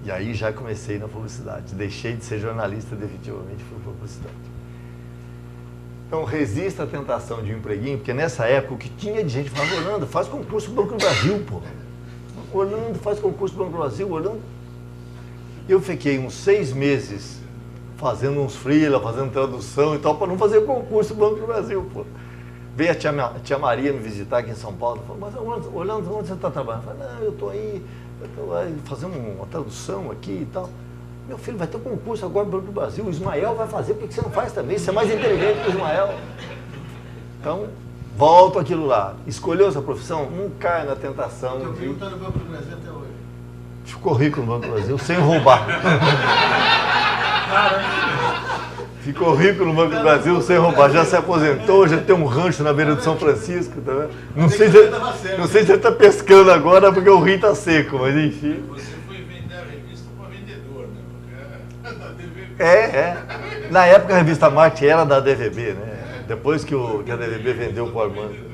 E aí já comecei na publicidade. Deixei de ser jornalista definitivamente, fui para publicidade. Então resista à tentação de um empreguinho, porque nessa época o que tinha de gente falava, Orlando, faz concurso do Banco do Brasil, pô. Orlando, faz concurso do Banco do Brasil, Orlando. Eu fiquei uns 6 meses fazendo uns freela, fazendo tradução e tal, para não fazer concurso do Banco do Brasil, pô. Veio a tia Maria me visitar aqui em São Paulo, falou, mas Orlando, onde você está trabalhando? Eu falei, não, eu estou aí fazendo uma tradução aqui e tal. Meu filho, vai ter um concurso agora no Banco do Brasil, o Ismael vai fazer, por que você não faz também? Você é mais inteligente que o Ismael. Então, volto àquilo lá. Escolheu essa profissão, não caia na tentação de... Teu está no Banco do Brasil até hoje. Ficou rico no Banco do Brasil, sem roubar. Ficou rico no Banco do Brasil sem roubar, já se aposentou, já tem um rancho na beira de São Francisco. Tá? Não sei se ele está pescando agora porque o rio está seco, mas enfim. Você foi vender a revista para vendedor, né? Da DVB. Na época a revista Marte era da DVB, né? Depois que a DVB vendeu para o Armando.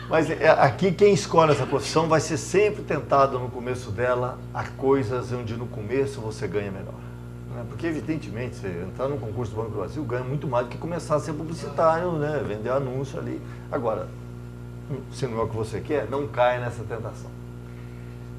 Mas aqui quem escolhe essa profissão vai ser sempre tentado no começo dela a coisas onde no começo você ganha melhor. Porque, evidentemente, você entrar num concurso do Banco do Brasil ganha muito mais do que começar a ser publicitário, né? Vender anúncio ali. Agora, se não é o que você quer, não caia nessa tentação.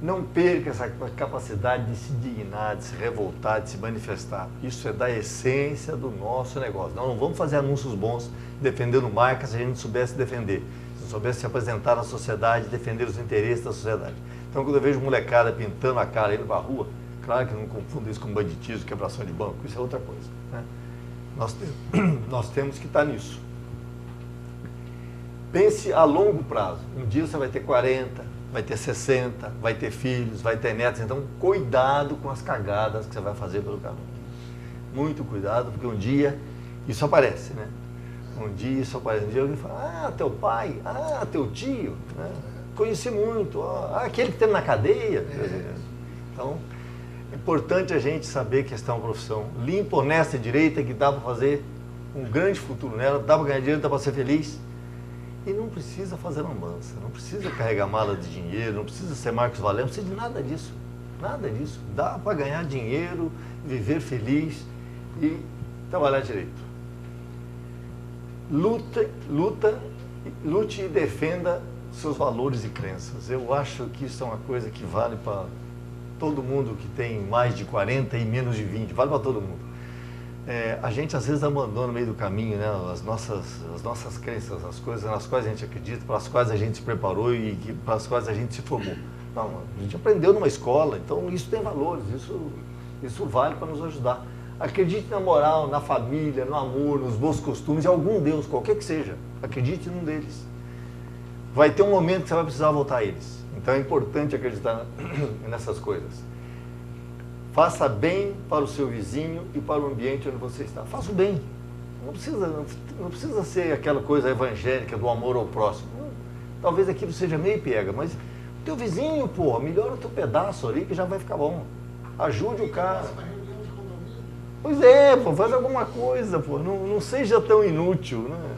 Não perca essa capacidade de se dignar, de se revoltar, de se manifestar. Isso é da essência do nosso negócio. Não vamos fazer anúncios bons defendendo marcas se a gente não soubesse defender. Se não soubesse se apresentar na sociedade, defender os interesses da sociedade. Então, quando eu vejo molecada pintando a cara indo para a rua, claro que não confunda isso com banditismo, quebração de banco, isso é outra coisa. Né? Nós temos que estar nisso. Pense a longo prazo. Um dia você vai ter 40, vai ter 60, vai ter filhos, vai ter netos. Então, cuidado com as cagadas que você vai fazer pelo caminho. Muito cuidado, porque um dia isso aparece, né? Um dia isso aparece. Um dia alguém fala, teu pai, teu tio, né? Conheci muito, aquele que teve na cadeia. Então, é importante a gente saber que esta é uma profissão limpa, honesta e direita, que dá para fazer um grande futuro nela, dá para ganhar dinheiro, dá para ser feliz. E não precisa fazer lambança, não precisa carregar mala de dinheiro, não precisa ser Marcos Valério, não precisa de nada disso. Nada disso. Dá para ganhar dinheiro, viver feliz e trabalhar direito. lute e defenda seus valores e crenças. Eu acho que isso é uma coisa que vale para todo mundo que tem mais de 40 e menos de 20, vale para todo mundo. A gente às vezes abandona no meio do caminho, né, as nossas crenças, as coisas nas quais a gente acredita, para as quais a gente se preparou e para as quais a gente se formou. Não, a gente aprendeu numa escola, então isso tem valores, isso vale para nos ajudar. Acredite na moral, na família, no amor, nos bons costumes, em algum Deus, qualquer que seja. Acredite num deles. Vai ter um momento que você vai precisar voltar a eles. Então é importante acreditar nessas coisas. Faça bem para o seu vizinho e para o ambiente onde você está. Faça o bem. Não precisa ser aquela coisa evangélica do amor ao próximo. Talvez aquilo seja meio pega, mas o teu vizinho, pô, melhora o teu pedaço ali que já vai ficar bom. Ajude o cara. Pois é, pô, faz alguma coisa, pô. Não seja tão inútil, né?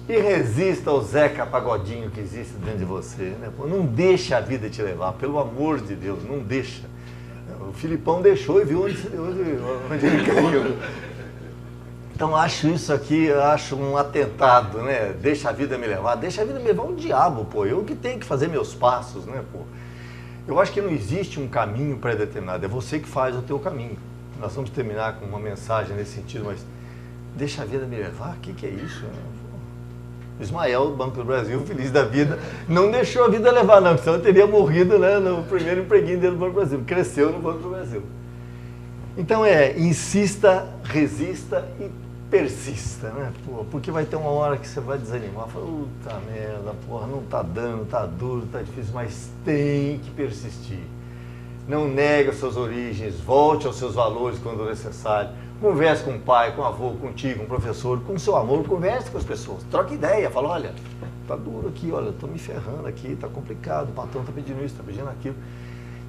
E resista ao Zeca Pagodinho que existe dentro de você, né? Pô, não deixa a vida te levar, pelo amor de Deus, não deixa. O Filipão deixou e viu onde ele caiu. Então acho isso aqui, acho um atentado, né? Deixa a vida me levar, deixa a vida me levar o diabo, pô. Eu que tenho que fazer meus passos, né, pô? Eu acho que não existe um caminho pré-determinado, é você que faz o teu caminho. Nós vamos terminar com uma mensagem nesse sentido, mas deixa a vida me levar, o que é isso? Ismael, do Banco do Brasil, feliz da vida, não deixou a vida levar, não, senão eu teria morrido, né, no primeiro empreguinho dele do Banco do Brasil, cresceu no Banco do Brasil. Então insista, resista e persista, né, pô, porque vai ter uma hora que você vai desanimar, fala, puta merda, porra, não tá dando, tá duro, tá difícil, mas tem que persistir. Não negue as suas origens, volte aos seus valores quando necessário. Converse com o pai, com o avô, contigo, com o professor, com o seu amor, converse com as pessoas. Troque ideia, fala, olha, tá duro aqui, olha, tô me ferrando aqui, tá complicado, o patrão tá pedindo isso, tá pedindo aquilo.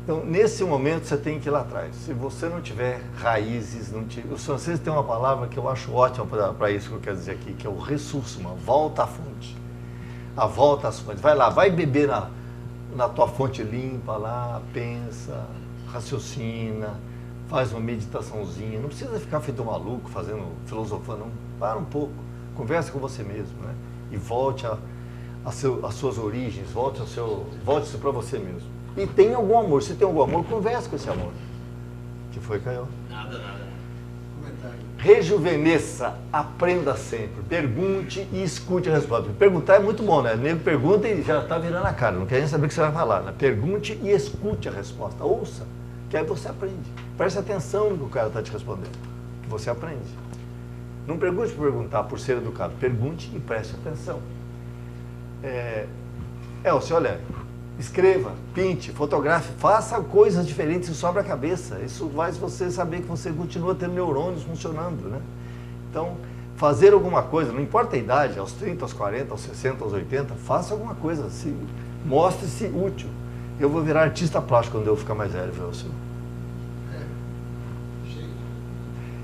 Então, nesse momento, você tem que ir lá atrás. Se você não tiver raízes, os franceses têm uma palavra que eu acho ótima para isso que eu quero dizer aqui, que é o ressourcement, volta à fonte. A volta às fontes. Vai lá, vai beber na tua fonte limpa lá, pensa, raciocina, faz uma meditaçãozinha, não precisa ficar feito um maluco, fazendo filosofando, não. Para um pouco, conversa com você mesmo, né? E volte às suas origens, volte-se para você mesmo. E tem algum amor, se tem algum amor, converse com esse amor. Que foi, Caio? Nada. Rejuvenesça, aprenda sempre, pergunte e escute a resposta. Perguntar é muito bom, né? O nego pergunta e já está virando a cara, não quer nem saber o que você vai falar, né? Pergunte e escute a resposta, ouça, que aí você aprende. Preste atenção no que o cara está te respondendo, que você aprende. Não pergunte por perguntar, por ser educado, pergunte e preste atenção. Elcio, olha, escreva, pinte, fotografe, faça coisas diferentes e sobra a cabeça. Isso faz você saber que você continua tendo neurônios funcionando, né? Então, fazer alguma coisa, não importa a idade, aos 30, aos 40, aos 60, aos 80, faça alguma coisa, mostre-se útil. Eu vou virar artista plástico quando eu ficar mais velho, viu, Elcio?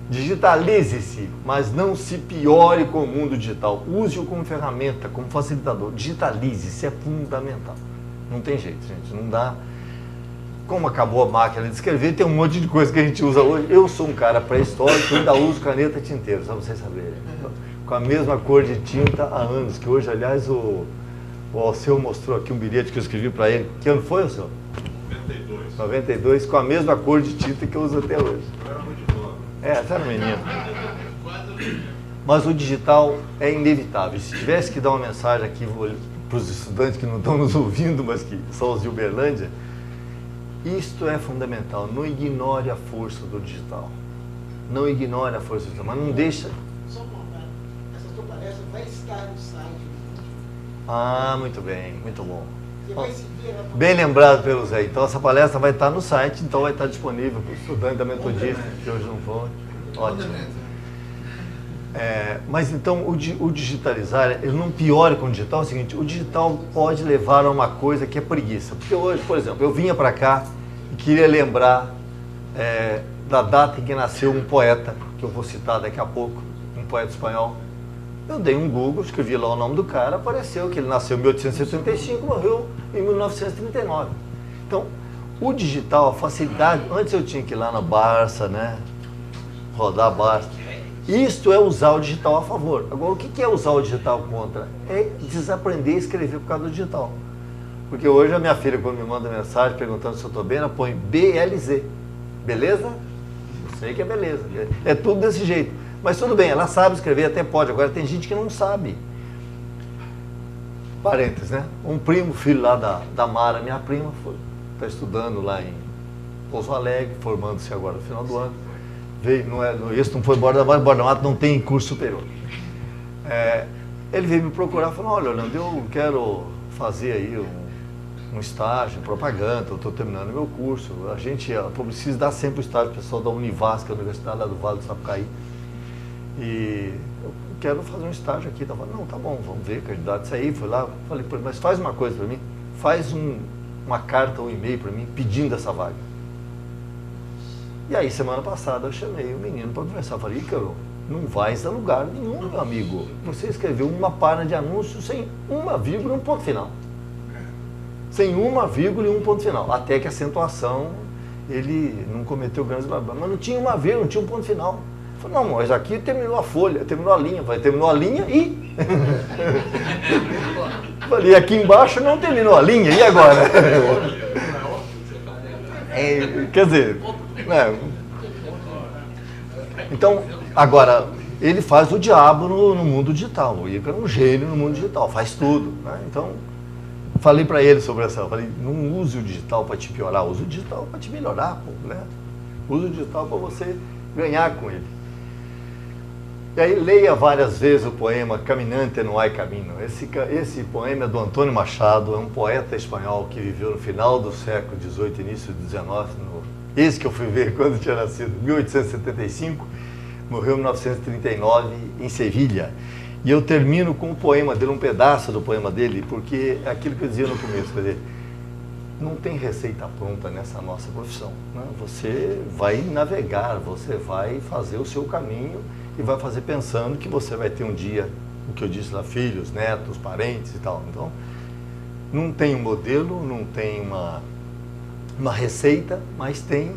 Digitalize-se, mas não se piore com o mundo digital. Use-o como ferramenta, como facilitador. Digitalize-se, é fundamental. Não tem jeito, gente, não dá. Como acabou a máquina de escrever, tem um monte de coisa que a gente usa hoje. Eu sou um cara pré-histórico, ainda uso caneta tinteiro, só pra vocês saberem. Com a mesma cor de tinta há anos, que hoje, aliás, o Alceu mostrou aqui um bilhete que eu escrevi para ele. Que ano foi, Alceu? 92. 92, com a mesma cor de tinta que eu uso até hoje. Eu era muito novo. Você era menino. Mas o digital é inevitável. Se tivesse que dar uma mensagem aqui para os estudantes que não estão nos ouvindo, mas que são os de Uberlândia, isto é fundamental. Não ignore a força do digital. Não ignore a força do digital, mas não deixa... Só uma coisa, essa tua palestra vai estar no site. Muito bem, muito bom. Você vai se ver lá. Bem lembrado pelo Zé. Então essa palestra vai estar no site, então vai estar disponível para o estudante da Metodista, que hoje não foi. Ótimo. Mas então o digitalizar, ele não piore com o digital, é o seguinte, o digital pode levar a uma coisa que é preguiça. Porque hoje, por exemplo, eu vinha para cá e queria lembrar da data em que nasceu um poeta, que eu vou citar daqui a pouco, um poeta espanhol. Eu dei um Google, escrevi lá o nome do cara, apareceu que ele nasceu em 1875 e morreu em 1939. Então, o digital, a facilidade, antes eu tinha que ir lá na Barça, né, rodar a Barça. Isto é usar o digital a favor. Agora, o que é usar o digital contra? É desaprender a escrever por causa do digital. Porque hoje a minha filha, quando me manda mensagem perguntando se eu estou bem, ela põe BLZ. Beleza? Eu sei que é beleza. É tudo desse jeito. Mas tudo bem, ela sabe escrever, até pode. Agora tem gente que não sabe. Parênteses, né? Um primo, filho lá da Mara, minha prima, está estudando lá em Pouso Alegre, formando-se agora no final do ano. Veio, não foi Borda da Mata, não tem curso superior. Ele veio me procurar e falou, olha, Orlando, eu quero fazer aí um estágio em propaganda, eu estou terminando meu curso. A Publicis dá sempre o estágio pessoal da Univasc, a Universidade lá do Vale do Sapucaí. E eu quero fazer um estágio aqui. Eu falei, não, tá bom, vamos ver, candidato, isso aí. Fui lá, falei, mas faz uma coisa para mim, faz uma carta ou um e-mail para mim pedindo essa vaga. E aí, semana passada, eu chamei o menino para conversar. Eu falei, Ícaro, não vais a lugar nenhum, meu amigo. Você escreveu uma página de anúncio sem uma vírgula e um ponto final. Sem uma vírgula e um ponto final. Até que a acentuação, ele não cometeu grandes barbaridades. Mas não tinha uma vírgula, não tinha um ponto final. Eu falei, não, mas aqui terminou a folha, terminou a linha. Terminou a linha e... Falei, aqui embaixo não terminou a linha, e agora? Quer dizer... Então, agora, ele faz o diabo no mundo digital. O Ícaro é um gênio no mundo digital, faz tudo. Né? Então, falei para ele sobre essa, falei, não use o digital para te piorar, use o digital para te melhorar, pô, né? Use o digital para você ganhar com ele. E aí, leia várias vezes o poema Caminante no hay camino. Esse poema é do Antônio Machado, é um poeta espanhol que viveu no final do século XVIII, início do XIX, esse que eu fui ver quando tinha nascido, 1875, morreu em 1939 em Sevilha. E eu termino com o poema dele, um pedaço do poema dele, porque é aquilo que eu dizia no começo, quer dizer, não tem receita pronta nessa nossa profissão. Né? Você vai navegar, você vai fazer o seu caminho e vai fazer pensando que você vai ter um dia, o que eu disse lá, filhos, netos, parentes e tal. Então, não tem um modelo, não tem uma receita, mas tem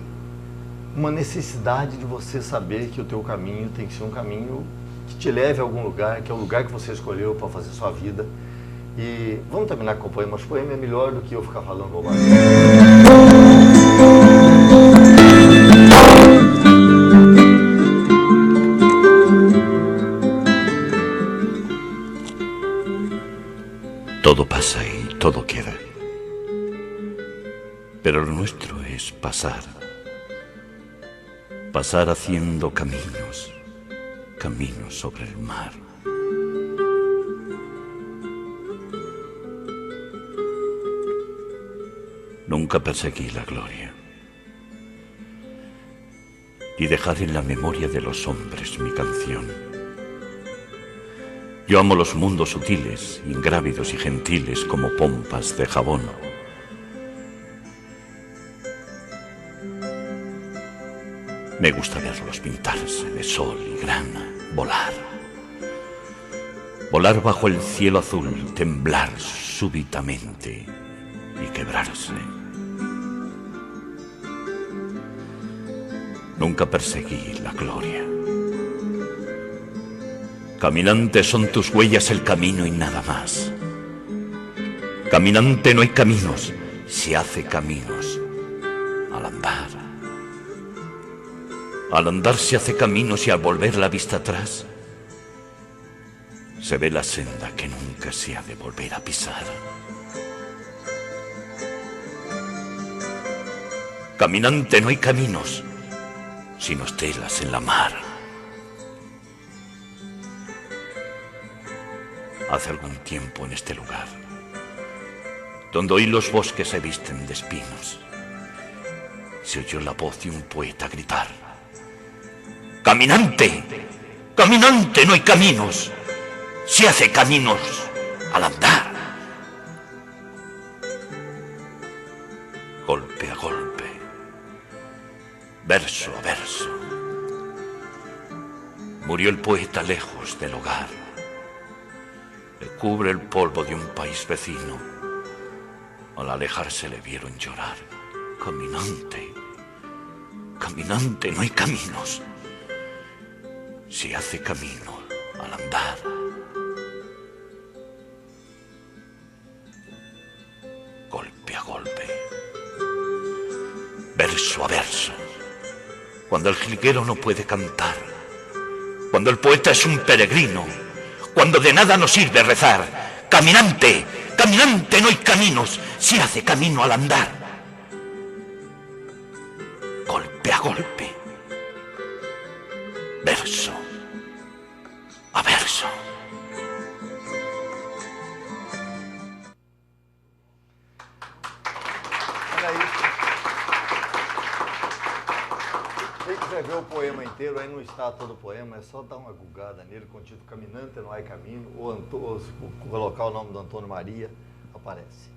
uma necessidade de você saber que o teu caminho tem que ser um caminho que te leve a algum lugar, que é o lugar que você escolheu para fazer sua vida. E vamos terminar com o poema. Mas o poema é melhor do que eu ficar falando bobagem. Todo pasa y todo queda. Pero lo nuestro es pasar. Pasar haciendo caminos, caminos sobre el mar. Nunca perseguí la gloria. Y dejar en la memoria de los hombres mi canción. Yo amo los mundos sutiles, ingrávidos y gentiles como pompas de jabón. Me gusta verlos pintarse de sol y grana, volar. Volar bajo el cielo azul, temblar súbitamente y quebrarse. Nunca perseguí la gloria. Caminante, son tus huellas el camino y nada más. Caminante, no hay caminos, se hace caminos al andar. Al andar se hace caminos y al volver la vista atrás se ve la senda que nunca se ha de volver a pisar. Caminante, no hay caminos, sino estelas en la mar. Hace algún tiempo en este lugar, donde hoy los bosques se visten de espinos, se oyó la voz de un poeta gritar: Caminante, caminante, no hay caminos, se hace caminos al andar. Golpe a golpe, verso a verso, murió el poeta lejos del hogar. Le cubre el polvo de un país vecino. Al alejarse le vieron llorar. Caminante, caminante, no hay caminos, se hace camino al andar. Golpe a golpe, verso a verso, cuando el jilguero no puede cantar, cuando el poeta es un peregrino, cuando de nada nos sirve rezar. Caminante, caminante, no hay caminos, se hace camino al andar. Golpe a golpe, verso a verso. Olha isso. Quem quiser ver o poema inteiro, aí não está todo o poema, é só dar uma gulgada nele, com o título Caminante Não Há Caminho, ou se colocar o nome do Antônio Maria, aparece.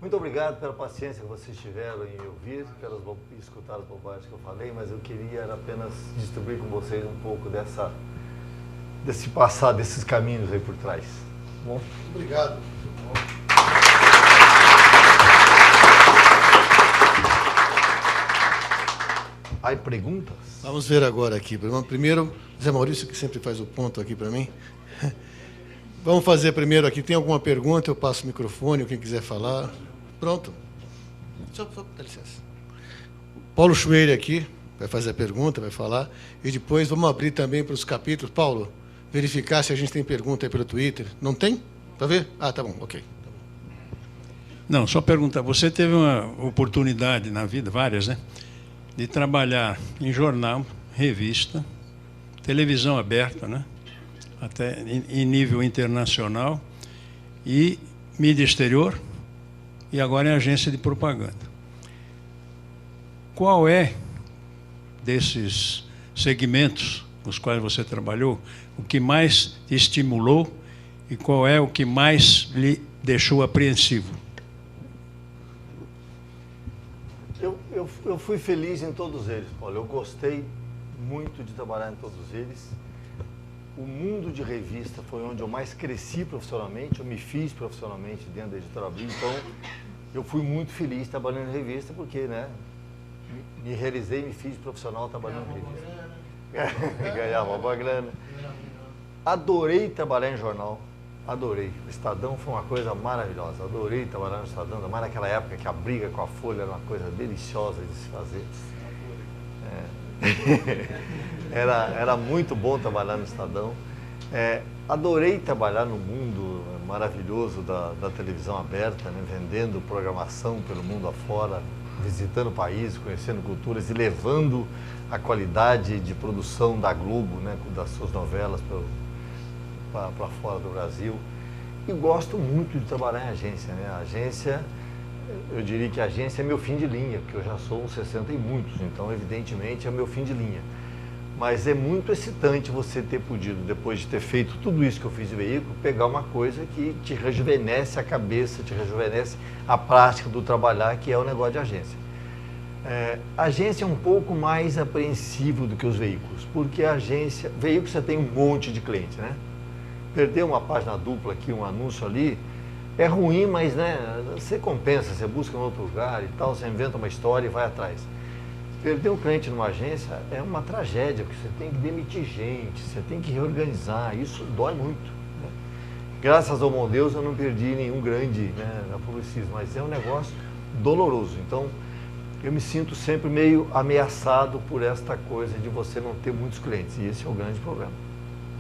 Muito obrigado pela paciência que vocês tiveram em ouvir, pelas escutar as bobagens que eu falei, mas eu queria era apenas distribuir com vocês um pouco desse passado, desses caminhos aí por trás. Bom? Obrigado. Aí, perguntas? Vamos ver agora aqui. Primeiro, Zé Maurício, que sempre faz o ponto aqui para mim. Vamos fazer primeiro aqui. Tem alguma pergunta? Eu passo o microfone, quem quiser falar. Pronto. Só dá licença. Paulo Schweire aqui vai fazer a pergunta, vai falar. E depois vamos abrir também para os capítulos. Paulo, verificar se a gente tem pergunta aí pelo Twitter. Não tem? Para ver? Ah, tá bom, ok. Não, só perguntar. Você teve uma oportunidade na vida, várias, né? De trabalhar em jornal, revista, televisão aberta, né? Até em nível internacional, e mídia exterior, e agora em agência de propaganda. Qual é, desses segmentos nos quais você trabalhou, o que mais te estimulou e qual é o que mais lhe deixou apreensivo? Eu fui feliz em todos eles, Paulo. Eu gostei muito de trabalhar em todos eles. O mundo de revista foi onde eu mais cresci profissionalmente, eu me fiz profissionalmente dentro da Editora Abril, então eu fui muito feliz trabalhando em revista, porque, né, me realizei, me fiz profissional trabalhando em revista. Ganhava uma boa grana. Adorei trabalhar em jornal, adorei. O Estadão foi uma coisa maravilhosa, adorei trabalhar no Estadão, ainda mais naquela época que a briga com a Folha era uma coisa deliciosa de se fazer. Era muito bom trabalhar no Estadão. Adorei trabalhar no mundo maravilhoso da televisão aberta, né, vendendo programação pelo mundo afora, visitando o país, conhecendo culturas e levando a qualidade de produção da Globo, né, das suas novelas para fora do Brasil. E gosto muito de trabalhar em agência, né? A agência, eu diria que a agência é meu fim de linha, porque eu já sou uns 60 e muitos, então evidentemente é meu fim de linha. Mas é muito excitante você ter podido, depois de ter feito tudo isso que eu fiz de veículo, pegar uma coisa que te rejuvenesce a cabeça, te rejuvenesce a prática do trabalhar, que é o negócio de agência. A agência é um pouco mais apreensivo do que os veículos, porque a agência, veículo você tem um monte de clientes, né? Perder uma página dupla aqui, um anúncio ali, é ruim, mas, né, você compensa, você busca em outro lugar e tal, você inventa uma história e vai atrás. Perder um cliente numa agência é uma tragédia, porque você tem que demitir gente, você tem que reorganizar, isso dói muito, né? Graças ao bom Deus eu não perdi nenhum grande, né, na publicismo, mas é um negócio doloroso. Então, eu me sinto sempre meio ameaçado por esta coisa de você não ter muitos clientes, e esse é o grande problema.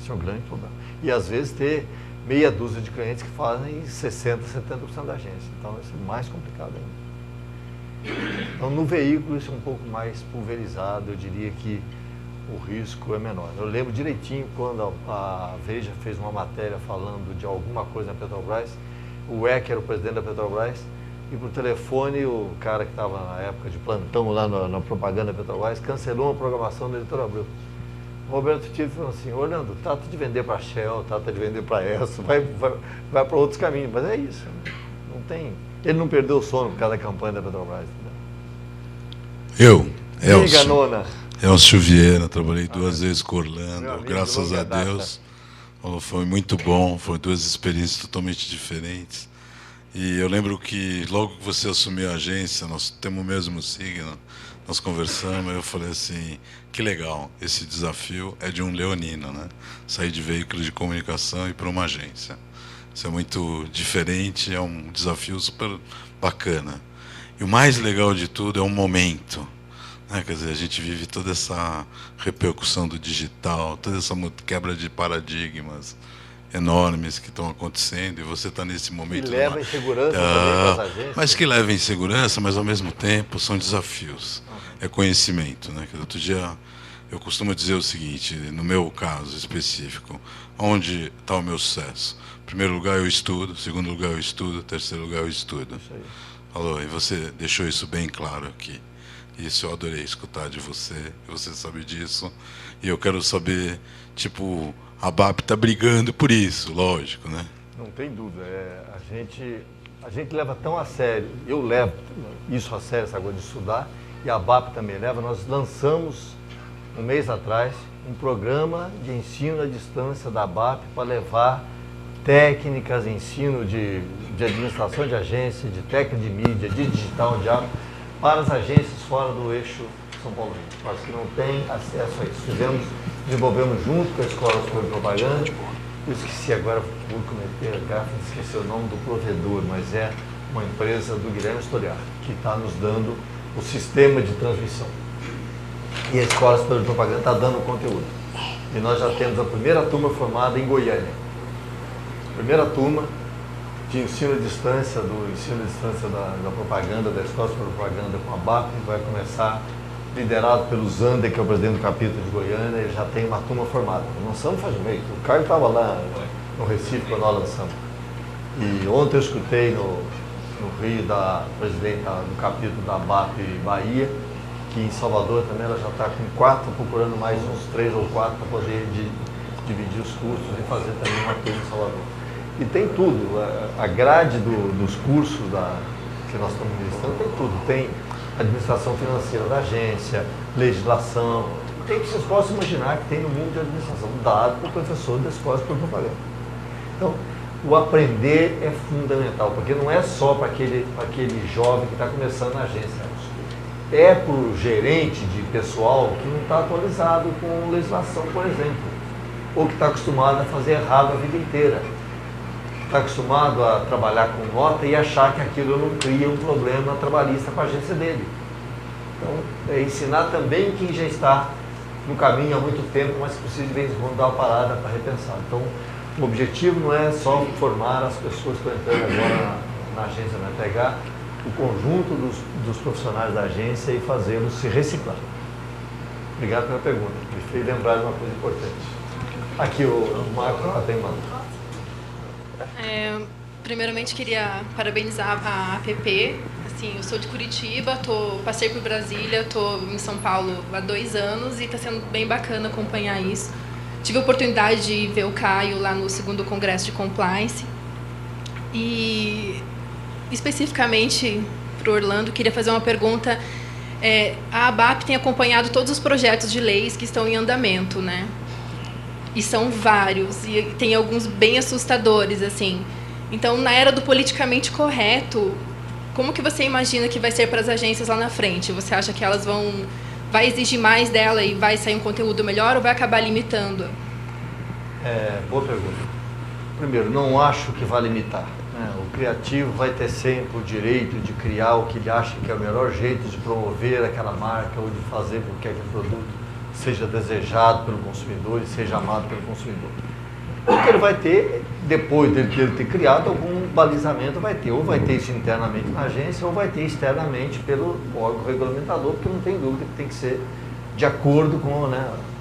Esse é o grande problema. E às vezes ter meia dúzia de clientes que fazem 60%, 70% da agência. Então isso é mais complicado ainda. Então no veículo isso é um pouco mais pulverizado, eu diria que o risco é menor. Eu lembro direitinho quando a Veja fez uma matéria falando de alguma coisa na Petrobras, o Eck era o presidente da Petrobras, e por telefone o cara que estava na época de plantão lá na propaganda da Petrobras cancelou uma programação da Editora Abril. Roberto Tito falou assim: Orlando, trata de vender para a Shell, trata de vender para essa, vai para outros caminhos. Mas é isso, não tem. Ele não perdeu o sono por causa da campanha da Petrobras. Elcio Vieira, trabalhei 2 vezes com Orlando, graças a Deus. Foi muito bom, foram 2 experiências totalmente diferentes. E eu lembro que logo que você assumiu a agência, nós temos o mesmo signo, nós conversamos, eu falei assim, que legal, esse desafio é de um leonino, né? Sair de veículo de comunicação e ir para uma agência. Isso é muito diferente, é um desafio super bacana. E o mais legal de tudo é o momento. Quer dizer, a gente vive toda essa repercussão do digital, toda essa quebra de paradigmas enormes que estão acontecendo, e você está nesse momento... Que leva insegurança também para as agências. Mas que leva insegurança, mas ao mesmo tempo são desafios. É conhecimento, né? Outro dia eu costumo dizer o seguinte, no meu caso específico, onde está o meu sucesso? Em primeiro lugar eu estudo, em segundo lugar eu estudo, em terceiro lugar eu estudo. Isso aí. Falou, e você deixou isso bem claro aqui. Isso eu adorei escutar de você, você sabe disso. E eu quero saber, tipo, a BAP está brigando por isso, lógico, né? Não tem dúvida. A gente leva tão a sério, eu levo isso a sério, essa coisa de estudar, e a BAP também leva. Nós lançamos, um mês atrás, um programa de ensino à distância da BAP para levar técnicas, ensino de administração de agência, de técnica de mídia, de digital, de área, para as agências fora do eixo São Paulo. Para as que não têm acesso a isso. Desenvolvemos junto com a Escola Superior de Propaganda. Eu esqueci agora, vou cometer a gafe, esqueci o nome do provedor, mas é uma empresa do Guilherme Storiar, que está nos dando o sistema de transmissão. E a Escola Superior de Propaganda está dando o conteúdo. E nós já temos a primeira turma formada em Goiânia. Primeira turma de ensino à distância, da propaganda, da Escola Superior de Propaganda com a BAP, vai começar, liderado pelo Zander, que é o presidente do capítulo de Goiânia. Ele já tem uma turma formada. Nós lançamos faz um mês. O Caio estava lá no Recife quando nós lançamos. E ontem eu escutei no Rio da presidenta do capítulo da BAP Bahia, que em Salvador também ela já está com 4, procurando mais uns 3 ou 4 para poder dividir os cursos e fazer também uma turma em Salvador. E tem tudo, a grade dos cursos que nós estamos ministrando tem tudo. Tem administração financeira da agência, legislação, tem o que vocês possam imaginar que tem no mundo de administração, dado para o professor da Escola Superior de Propaganda. Então, o aprender é fundamental, porque não é só para aquele jovem que está começando na agência. É para o gerente de pessoal que não está atualizado com legislação, por exemplo, ou que está acostumado a fazer errado a vida inteira. Está acostumado a trabalhar com nota e achar que aquilo não cria um problema trabalhista para a agência dele. Então, é ensinar também quem já está no caminho há muito tempo, mas que precisa de vez em quando dar uma parada para repensar. Então, o objetivo não é só formar as pessoas que estão entrando agora na agência, não é pegar o conjunto dos profissionais da agência e fazê-los se reciclar. Obrigado pela pergunta, me fez lembrar de uma coisa importante. Aqui o Marco tem mano. Primeiramente queria parabenizar a APP. Assim, eu sou de Curitiba, passei por Brasília, estou em São Paulo há 2 anos e está sendo bem bacana acompanhar isso. Tive a oportunidade de ver o Caio lá no 2º Congresso de Compliance e, especificamente para o Orlando, queria fazer uma pergunta. A ABAP tem acompanhado todos os projetos de leis que estão em andamento, né? E são vários, e tem alguns bem assustadores, assim. Então, na era do politicamente correto, como que você imagina que vai ser para as agências lá na frente? Você acha que elas vai exigir mais dela e vai sair um conteúdo melhor ou vai acabar limitando? Boa pergunta. Primeiro, não acho que vai limitar. O criativo vai ter sempre o direito de criar o que ele acha que é o melhor jeito de promover aquela marca ou de fazer com que aquele produto seja desejado pelo consumidor e seja amado pelo consumidor. O que ele vai ter, depois dele ter criado, algum balizamento vai ter. Ou vai ter isso internamente na agência, ou vai ter externamente pelo órgão regulamentador, porque não tem dúvida que tem que ser de acordo com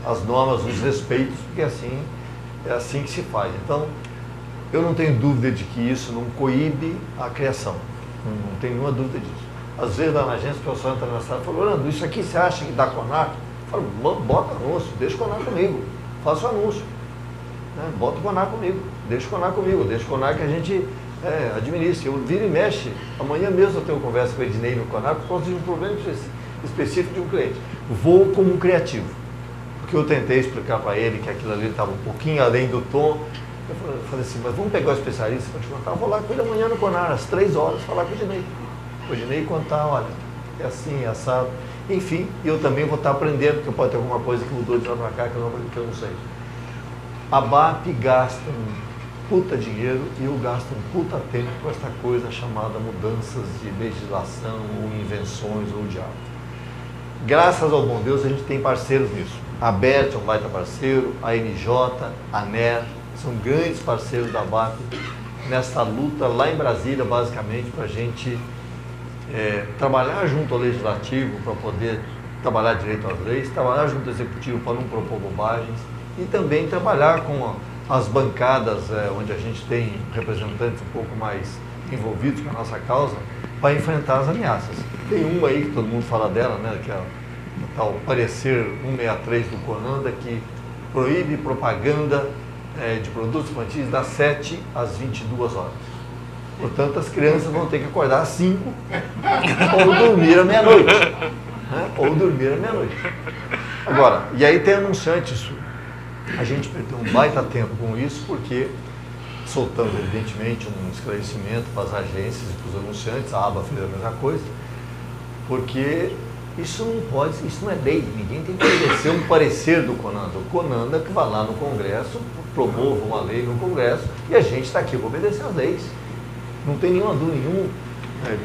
as normas, os respeitos, porque assim, é assim que se faz. Então, eu não tenho dúvida de que isso não coíbe a criação. Não tenho nenhuma dúvida disso. Às vezes, lá na agência, o pessoal entra na sala e fala, Orlando, isso aqui você acha que dá CONAR? Eu falo, bota anúncio, deixa o CONAR comigo, faça o anúncio. Bota o CONAR comigo, deixa o CONAR comigo, deixa o CONAR que a gente administra. Eu viro e mexe. Amanhã mesmo eu tenho conversa com o Ednei no CONAR por causa de um problema específico de um cliente. Vou como criativo, porque eu tentei explicar para ele que aquilo ali estava um pouquinho além do tom. Eu falei assim, mas vamos pegar o especialista para te contar. Eu vou lá com ele amanhã no CONAR, às 3 horas, falar com o Ednei. O Ednei contar, olha, é assim, é assado. Enfim, eu também vou estar aprendendo, porque pode ter alguma coisa que mudou de lá para cá que eu não sei. A BAP gasta um puta dinheiro e eu gasto um puta tempo com essa coisa chamada mudanças de legislação, ou invenções, ou diabo. Graças ao bom Deus, a gente tem parceiros nisso. A BERT é um baita parceiro, a NJ, a NER, são grandes parceiros da BAP nessa luta lá em Brasília, basicamente, para a gente trabalhar junto ao Legislativo para poder trabalhar direito às leis, trabalhar junto ao Executivo para não propor bobagens e também trabalhar com as bancadas onde a gente tem representantes um pouco mais envolvidos com a nossa causa para enfrentar as ameaças. Tem uma aí que todo mundo fala dela, né, que é o tal parecer 163 do CONANDA, que proíbe propaganda de produtos infantis das 7 às 22 horas. Portanto, as crianças vão ter que acordar às 5 ou dormir à meia-noite. Né? Ou dormir à meia-noite. Agora, e aí tem anunciantes. A gente perdeu um baita tempo com isso, porque soltando, evidentemente, um esclarecimento para as agências e para os anunciantes, a ABA fez a mesma coisa, porque isso não pode, isso não é lei, ninguém tem que obedecer um parecer do CONANDA. O CONANDA que vai lá no Congresso, promova uma lei no Congresso e a gente está aqui para obedecer as leis. Não tem nenhuma dúvida, nenhum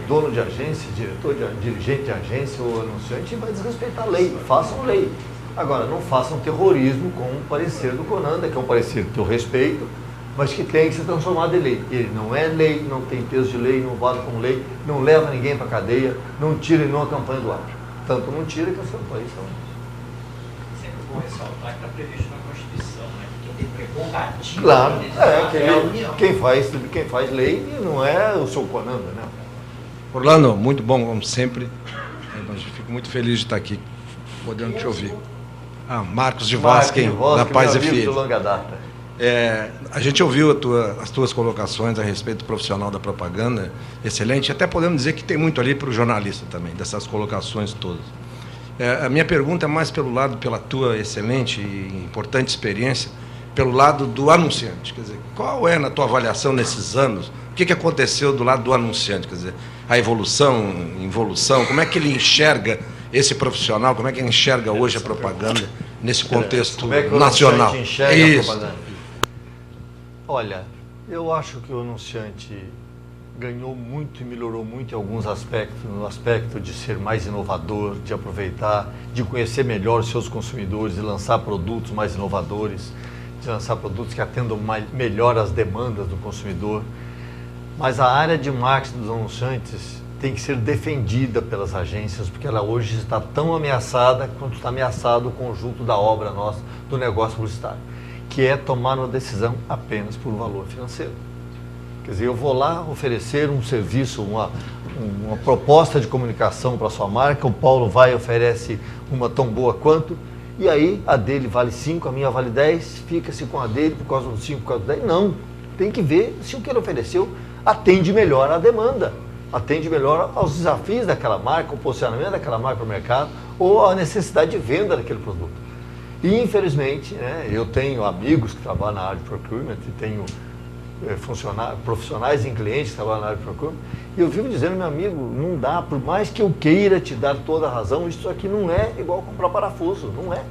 dono de agência, diretor, dirigente de agência ou anunciante vai desrespeitar a lei, façam lei. Agora, não façam terrorismo com um parecer do CONANDA, que é um parecer que eu respeito, mas que tem que ser transformado em lei. Ele não é lei, não tem peso de lei, não vale como lei, não leva ninguém para a cadeia, não tira nenhuma campanha do ar. Tanto não tira que as campanhas são. Sempre bom ressaltar que está previsto na Constituição, né? Quem tem prerrogativa. Claro, quem faz lei não é o seu CONANDA, né? Orlando, muito bom, como sempre. Eu fico muito feliz de estar aqui, podendo te ouvir. Marcos de Vasquem, da Paz e Filho. De longa data. A gente ouviu as tuas colocações a respeito do profissional da propaganda, excelente, até podemos dizer que tem muito ali para o jornalista também, dessas colocações todas. A minha pergunta é mais pela tua excelente e importante experiência, pelo lado do anunciante. Quer dizer, qual é, na tua avaliação nesses anos, o que aconteceu do lado do anunciante? Quer dizer, a evolução, involução, como é que ele enxerga esse profissional, como é que ele enxerga hoje a propaganda nesse contexto nacional? Como é que o enxerga a propaganda? Olha, eu acho que o anunciante ganhou muito e melhorou muito em alguns aspectos, no aspecto de ser mais inovador, de aproveitar, de conhecer melhor os seus consumidores, de lançar produtos mais inovadores, de lançar produtos que atendam melhor às demandas do consumidor. Mas a área de marketing dos anunciantes tem que ser defendida pelas agências, porque ela hoje está tão ameaçada quanto está ameaçado o conjunto da obra nossa, do negócio publicitário, que é tomar uma decisão apenas por valor financeiro. Quer dizer, eu vou lá oferecer um serviço, uma proposta de comunicação para a sua marca, o Paulo vai e oferece uma tão boa quanto, e aí a dele vale 5, a minha vale 10, fica-se com a dele por causa dos 5, por causa dos 10. Não, tem que ver se o que ele ofereceu atende melhor à demanda, atende melhor aos desafios daquela marca, o posicionamento daquela marca para o mercado, ou a necessidade de venda daquele produto. E, infelizmente, né, eu tenho amigos que trabalham na área de procurement, e tenho profissionais e clientes que trabalham na área de procurement, e eu vivo dizendo, meu amigo, não dá, por mais que eu queira te dar toda a razão, isso aqui não é igual comprar parafuso, não é.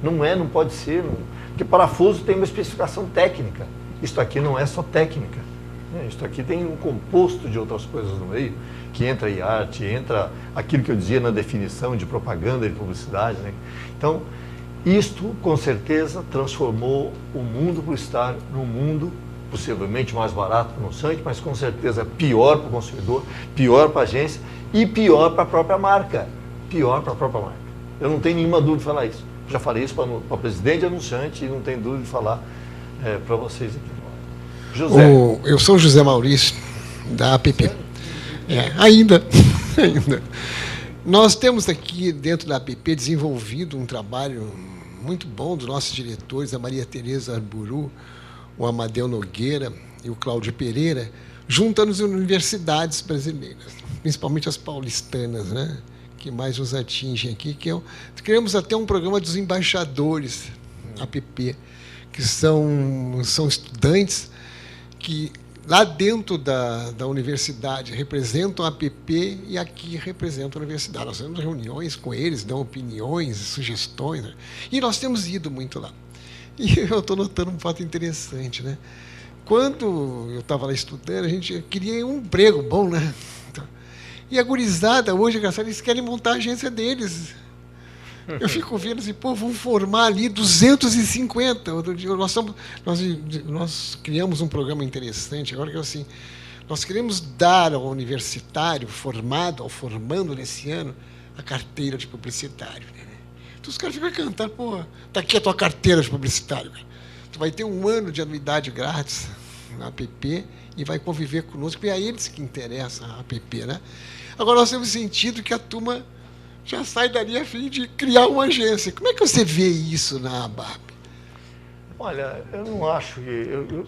Não é, não pode ser, não, porque parafuso tem uma especificação técnica, isso aqui não é só técnica, né, isso aqui tem um composto de outras coisas no meio, que entra em arte, entra aquilo que eu dizia na definição de propaganda e publicidade, né? Então, isto, com certeza, transformou o mundo publicitário num mundo possivelmente mais barato para o anunciante, mas com certeza pior para o consumidor, pior para a agência e pior para a própria marca. Pior para a própria marca. Eu não tenho nenhuma dúvida de falar isso. Já falei isso para o presidente anunciante e não tenho dúvida de falar para vocês aqui. José. Eu sou o José Maurício, da APP. Ainda. Nós temos aqui, dentro da APP, desenvolvido um trabalho muito bom dos nossos diretores, a Maria Tereza Arburu, o Amadeu Nogueira e o Cláudio Pereira, juntando as universidades brasileiras, principalmente as paulistanas, né, que mais nos atingem aqui, criamos até um programa dos embaixadores APP, que são estudantes que lá dentro da universidade representam a APP e aqui representam a universidade. Nós temos reuniões com eles, dão opiniões, sugestões, né? E nós temos ido muito lá. E eu estou notando um fato interessante, né? Quando eu estava lá estudando, a gente queria um emprego bom, né? E a gurizada, hoje, engraçado, eles querem montar a agência deles. Eu fico vendo assim, pô, vão formar ali 250. Outro dia, nós criamos um programa interessante, agora que assim, nós queremos dar ao universitário formado, ao formando nesse ano, a carteira de publicitário. Né? Então os caras ficam cantando, pô, tá aqui a tua carteira de publicitário. Cara. Tu vai ter 1 ano de anuidade grátis na APP e vai conviver conosco, porque é a eles que interessa a APP, né? Agora nós temos sentido que a turma já sai dali a fim de criar uma agência. Como é que você vê isso na ABAP? Olha, eu não acho que...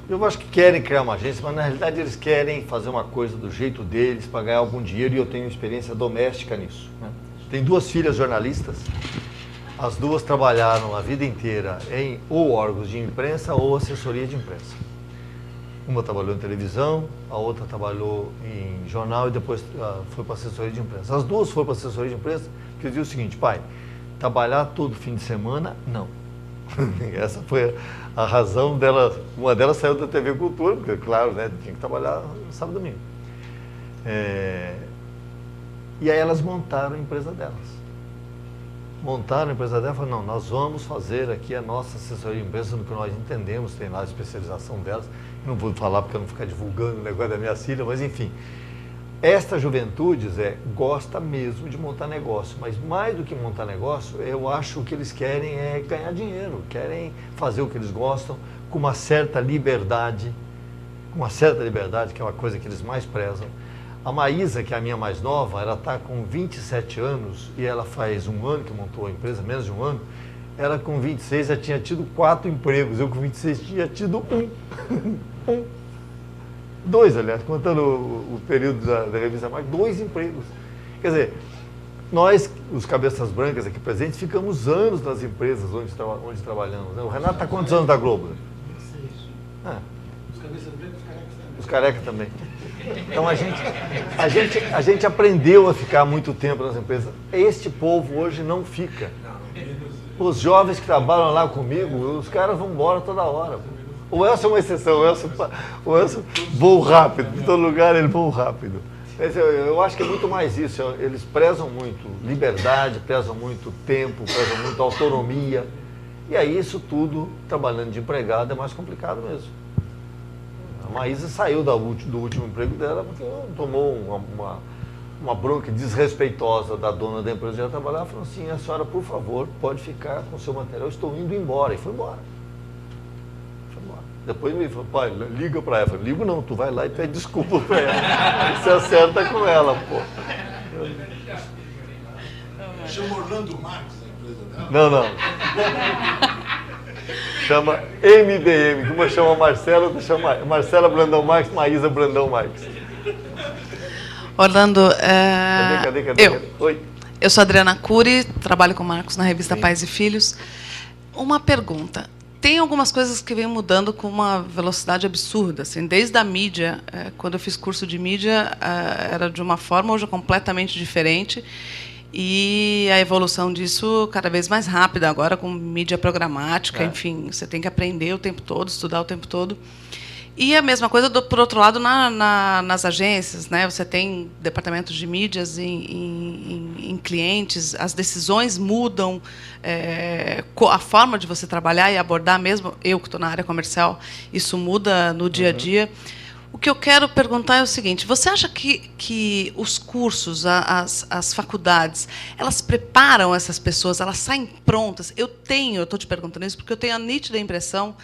Eu acho que querem criar uma agência, mas na realidade eles querem fazer uma coisa do jeito deles, para ganhar algum dinheiro, e eu tenho experiência doméstica nisso. Né? Tenho 2 filhas jornalistas, as 2 trabalharam a vida inteira em ou órgãos de imprensa ou assessoria de imprensa. Uma trabalhou em televisão, a outra trabalhou em jornal e depois foi para assessoria de imprensa. As 2 foram para assessoria de imprensa, porque diziam o seguinte: pai, trabalhar todo fim de semana, não. Essa foi a razão dela. Uma delas saiu da TV Cultura, porque, claro, né, tinha que trabalhar sábado e domingo. E aí elas montaram a empresa delas. Montaram a empresa delas e falaram, não, nós vamos fazer aqui a nossa assessoria de imprensa no que nós entendemos, tem lá a especialização delas. Não vou falar porque eu não vou ficar divulgando o negócio da minha filha, mas enfim. Esta juventude, Zé, gosta mesmo de montar negócio, mas mais do que montar negócio, eu acho que o que eles querem é ganhar dinheiro, querem fazer o que eles gostam com uma certa liberdade, que é uma coisa que eles mais prezam. A Maísa, que é a minha mais nova, ela está com 27 anos e ela faz 1 ano que montou a empresa, menos de 1 ano. Ela com 26 já tinha tido 4 empregos, eu com 26 tinha tido 1. 2, aliás, contando o período da revista Marx, 2 empregos. Quer dizer, nós, os cabeças brancas aqui presentes, ficamos anos nas empresas onde trabalhamos. Né? O Renato está quantos anos da Globo? 16. Os cabeças brancas, os carecas também. Então a gente aprendeu a ficar muito tempo nas empresas. Este povo hoje não fica. Os jovens que trabalham lá comigo, os caras vão embora toda hora. O Elcio é uma exceção, o Elcio voa rápido, em todo lugar ele voa rápido. Mas eu acho que é muito mais isso, eles prezam muito liberdade, prezam muito tempo, prezam muito autonomia. E aí isso tudo, trabalhando de empregado, é mais complicado mesmo. A Maísa saiu do último emprego dela porque tomou uma bronca desrespeitosa da dona da empresa onde ela trabalhava, falou assim, a senhora, por favor, pode ficar com o seu material, eu estou indo embora. E foi embora. Depois me falou, pai, liga para ela. Eu falei, ligo não, tu vai lá e pede desculpa para ela. Você acerta com ela, pô. Chama Orlando Marx a empresa dela? Não. Chama MDM, uma chama Marcela, outra chama Marcela Brandão Marques, Maísa Brandão Marques. Orlando, Cadê? Oi. Eu sou Adriana Cury, trabalho com o Marcos na revista Pais e Filhos. Uma pergunta. Tem algumas coisas que vêm mudando com uma velocidade absurda. Assim, desde a mídia, quando eu fiz curso de mídia, era de uma forma, hoje é completamente diferente. E a evolução disso cada vez mais rápida, agora com mídia programática, enfim, você tem que aprender o tempo todo, estudar o tempo todo. E a mesma coisa, por outro lado, nas agências, né? Você tem departamentos de mídias em clientes, as decisões mudam, a forma de você trabalhar e abordar, mesmo eu que estou na área comercial, isso muda no dia a dia. O que eu quero perguntar é o seguinte, você acha que os cursos, as faculdades, elas preparam essas pessoas, elas saem prontas? Eu estou te perguntando isso porque eu tenho a nítida impressão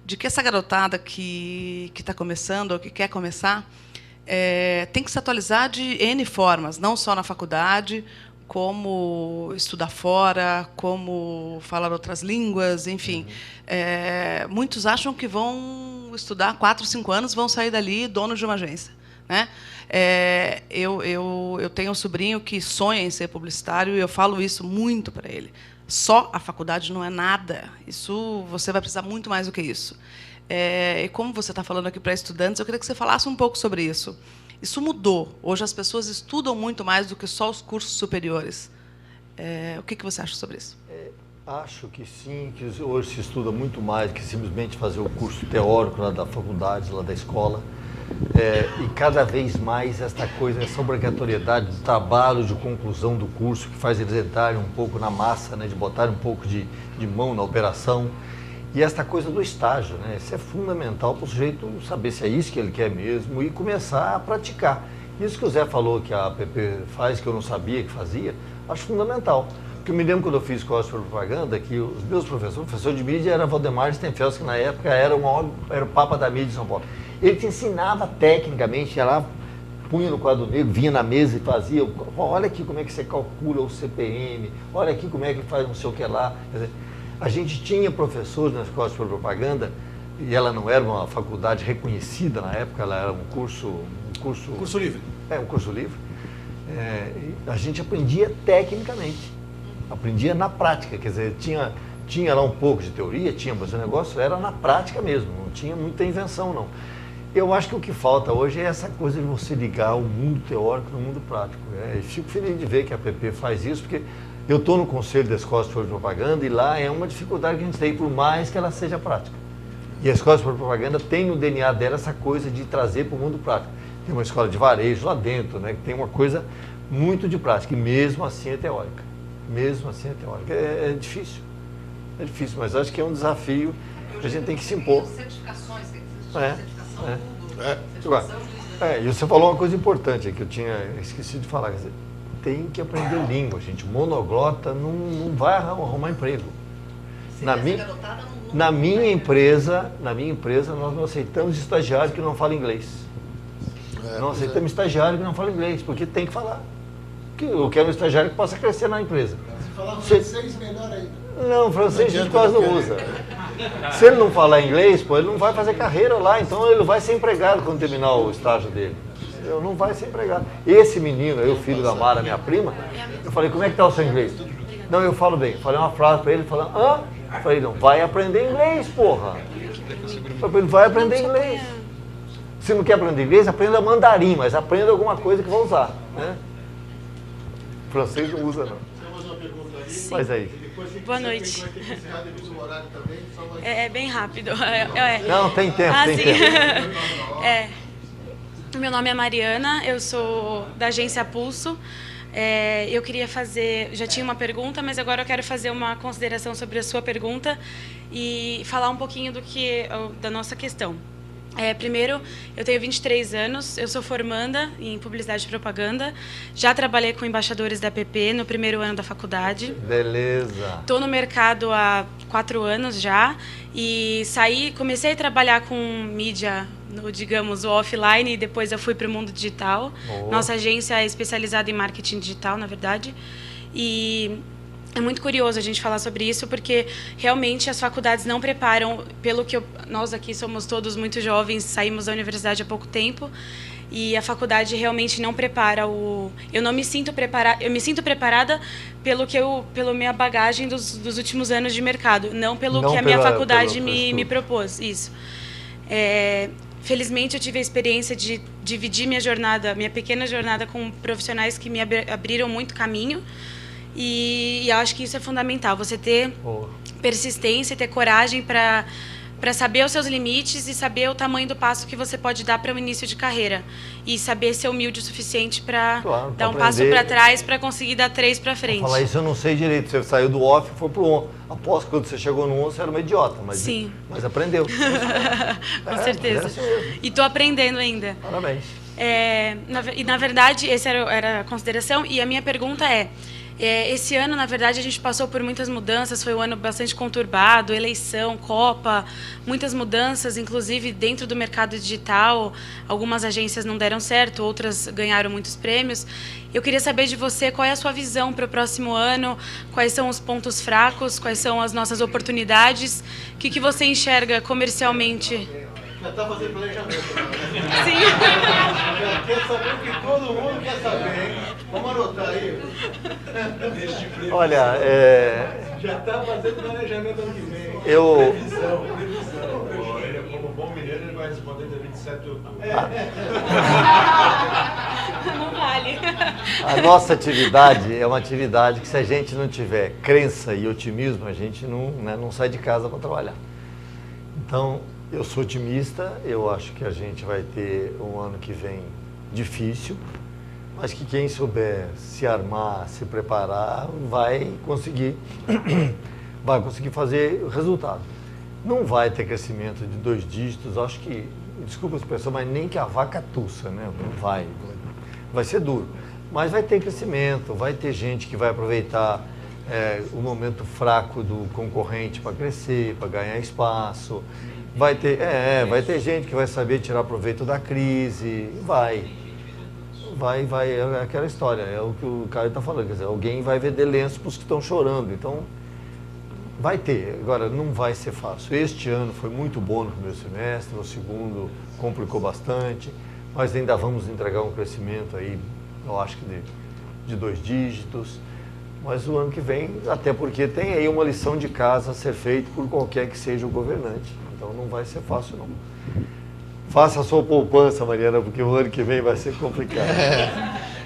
de que essa garotada que está começando ou que quer começar tem que se atualizar de N formas, não só na faculdade, como estudar fora, como falar outras línguas, enfim. Muitos acham que vão estudar 4, 5 anos, vão sair dali donos de uma agência. Né? Eu tenho um sobrinho que sonha em ser publicitário e eu falo isso muito para ele. Só a faculdade não é nada. Isso você vai precisar muito mais do que isso. E como você está falando aqui para estudantes, eu queria que você falasse um pouco sobre isso. Isso mudou. Hoje as pessoas estudam muito mais do que só os cursos superiores. O que você acha sobre isso? Acho que sim, que hoje se estuda muito mais que simplesmente fazer o curso teórico lá da faculdade, lá da escola. E cada vez mais essa obrigatoriedade do trabalho de conclusão do curso, que faz eles entrarem um pouco na massa, né, de botarem um pouco de mão na operação. E esta coisa do estágio, né? Isso é fundamental para o sujeito saber se é isso que ele quer mesmo e começar a praticar. Isso que o Zé falou que a APP faz, que eu não sabia que fazia, acho fundamental. Porque eu me lembro quando eu fiz escola de propaganda, que os meus professores, o professor de mídia era Valdemar Stenfels, que na época era o papa da mídia de São Paulo. Ele te ensinava tecnicamente, ia lá, punha no quadro negro, vinha na mesa e fazia, olha aqui como é que você calcula o CPM, olha aqui como é que faz não sei o que lá. Quer dizer, a gente tinha professores na escola de propaganda, e ela não era uma faculdade reconhecida na época, ela era um curso livre. Um curso livre. A gente aprendia tecnicamente, aprendia na prática, quer dizer, tinha lá um pouco de teoria, mas o negócio era na prática mesmo, não tinha muita invenção não. Eu acho que o que falta hoje é essa coisa de você ligar o mundo teórico no mundo prático. E fico feliz de ver que a APP faz isso, porque eu estou no conselho da Escola de Propaganda e lá é uma dificuldade que a gente tem, por mais que ela seja prática. E a Escola de Propaganda tem no DNA dela essa coisa de trazer para o mundo prático. Tem uma escola de varejo lá dentro, né, que tem uma coisa muito de prática, e mesmo assim é teórica. Mesmo assim é teórica. É difícil, mas acho que é um desafio que a gente tem que se impor. Certificações, e você falou uma coisa importante que eu tinha esquecido de falar, quer dizer, tem que aprender língua, gente. Monoglota não vai arrumar emprego. Na minha empresa, nós não aceitamos estagiário que não fala inglês. Não aceitamos estagiário que não fala inglês, porque tem que falar. Eu quero um estagiário que possa crescer na empresa. Se falar francês, melhor ainda. Não, francês a gente quase não usa. Se ele não falar inglês, ele não vai fazer carreira lá, então ele vai ser empregado quando terminar o estágio dele. Não vai ser empregado. Esse menino, filho da Mara, minha prima, eu falei, como é que está o seu inglês? Não, eu falo bem. Falei uma frase para ele, falando, Eu falei, não, vai aprender inglês, porra. Ele vai aprender inglês. Se não quer aprender inglês, aprenda mandarim, mas aprenda alguma coisa que vai usar, né? Francês não usa, não. Mas aí. Boa noite. É bem rápido. Não, tem tempo, tem tempo. Meu nome é Mariana, eu sou da agência Pulso. Eu queria já tinha uma pergunta, mas agora eu quero fazer uma consideração sobre a sua pergunta e falar um pouquinho da nossa questão. Primeiro, eu tenho 23 anos, eu sou formanda em Publicidade e Propaganda, já trabalhei com embaixadores da APP no primeiro ano da faculdade. Beleza! Estou no mercado há 4 anos já e comecei a trabalhar com mídia, digamos, o offline, e depois eu fui para o mundo digital. Nossa agência é especializada em marketing digital, na verdade, e é muito curioso a gente falar sobre isso, porque realmente as faculdades não preparam, nós aqui somos todos muito jovens, saímos da universidade há pouco tempo, e a faculdade realmente não prepara eu não me sinto preparada, eu me sinto preparada pela minha bagagem dos últimos anos de mercado, não que a minha faculdade me propôs, isso. Felizmente eu tive a experiência de dividir minha pequena jornada com profissionais que me abriram muito caminho. E eu acho que isso é fundamental, você ter persistência, ter coragem para saber os seus limites e saber o tamanho do passo que você pode dar para o início de carreira. E saber ser humilde o suficiente para dar um passo para trás para conseguir dar 3 para frente. Falar isso eu não sei direito, você saiu do off e foi pro on. Aposto que quando você chegou no on você era uma idiota, mas aprendeu. Com certeza. E estou aprendendo ainda. Parabéns. E na verdade, essa era a consideração, e a minha pergunta esse ano, na verdade, a gente passou por muitas mudanças, foi um ano bastante conturbado, eleição, Copa, muitas mudanças, inclusive dentro do mercado digital, algumas agências não deram certo, outras ganharam muitos prêmios. Eu queria saber de você qual é a sua visão para o próximo ano, quais são os pontos fracos, quais são as nossas oportunidades, o que você enxerga comercialmente? Já está fazendo planejamento. Sim. Já quer saber o que todo mundo quer saber, hein? Vamos anotar aí. Olha, já está fazendo planejamento ano que vem. vai responder dia 27 de outubro. Não vale. A nossa atividade é uma atividade que, se a gente não tiver crença e otimismo, a gente não sai de casa para trabalhar. Então, eu sou otimista, eu acho que a gente vai ter um ano que vem difícil, mas que quem souber se armar, se preparar, vai conseguir fazer resultado. Não vai ter crescimento de 2 dígitos, acho que, desculpa a expressão, mas nem que a vaca tussa, né? Não vai ser duro. Mas vai ter crescimento, vai ter gente que vai aproveitar o momento fraco do concorrente para crescer, para ganhar espaço. Vai ter gente que vai saber tirar proveito da crise, é aquela história, é o que o Caio está falando, quer dizer, alguém vai vender lenço para os que estão chorando, então vai ter, agora não vai ser fácil. Este ano foi muito bom no primeiro semestre, no segundo complicou bastante, mas ainda vamos entregar um crescimento aí, eu acho que de 2 dígitos, mas o ano que vem, até porque tem aí uma lição de casa a ser feita por qualquer que seja o governante, então não vai ser fácil não. Faça a sua poupança, Mariana, porque o ano que vem vai ser complicado.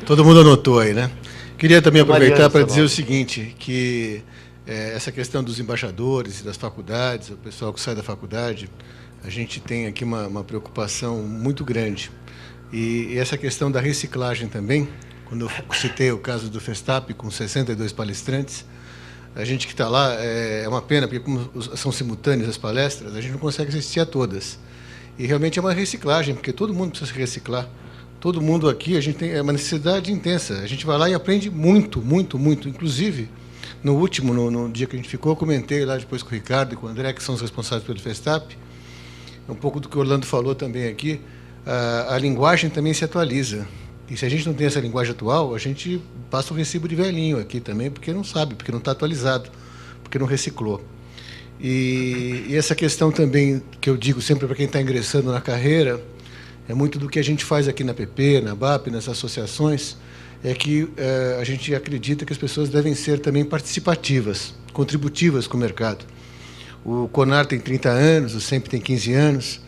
Todo mundo anotou aí, né? Queria também aproveitar para dizer o seguinte, que essa questão dos embaixadores e das faculdades, o pessoal que sai da faculdade, a gente tem aqui uma preocupação muito grande. E essa questão da reciclagem também, quando eu citei o caso do Festap, com 62 palestrantes, a gente que está lá, é uma pena, porque como são simultâneas as palestras, a gente não consegue assistir a todas. E realmente é uma reciclagem, porque todo mundo precisa se reciclar. Todo mundo aqui, a gente tem uma necessidade intensa. A gente vai lá e aprende muito, muito, muito. Inclusive, no último, no dia que a gente ficou, eu comentei lá depois com o Ricardo e com o André, que são os responsáveis pelo Festap, um pouco do que o Orlando falou também aqui, a linguagem também se atualiza. E se a gente não tem essa linguagem atual, a gente passa o recibo de velhinho aqui também, porque não sabe, porque não está atualizado, porque não reciclou. E essa questão também, que eu digo sempre para quem está ingressando na carreira, é muito do que a gente faz aqui na PP, na BAP, nas associações, é que a gente acredita que as pessoas devem ser também participativas, contributivas com o mercado. O CONAR tem 30 anos, o SEMP tem 15 anos,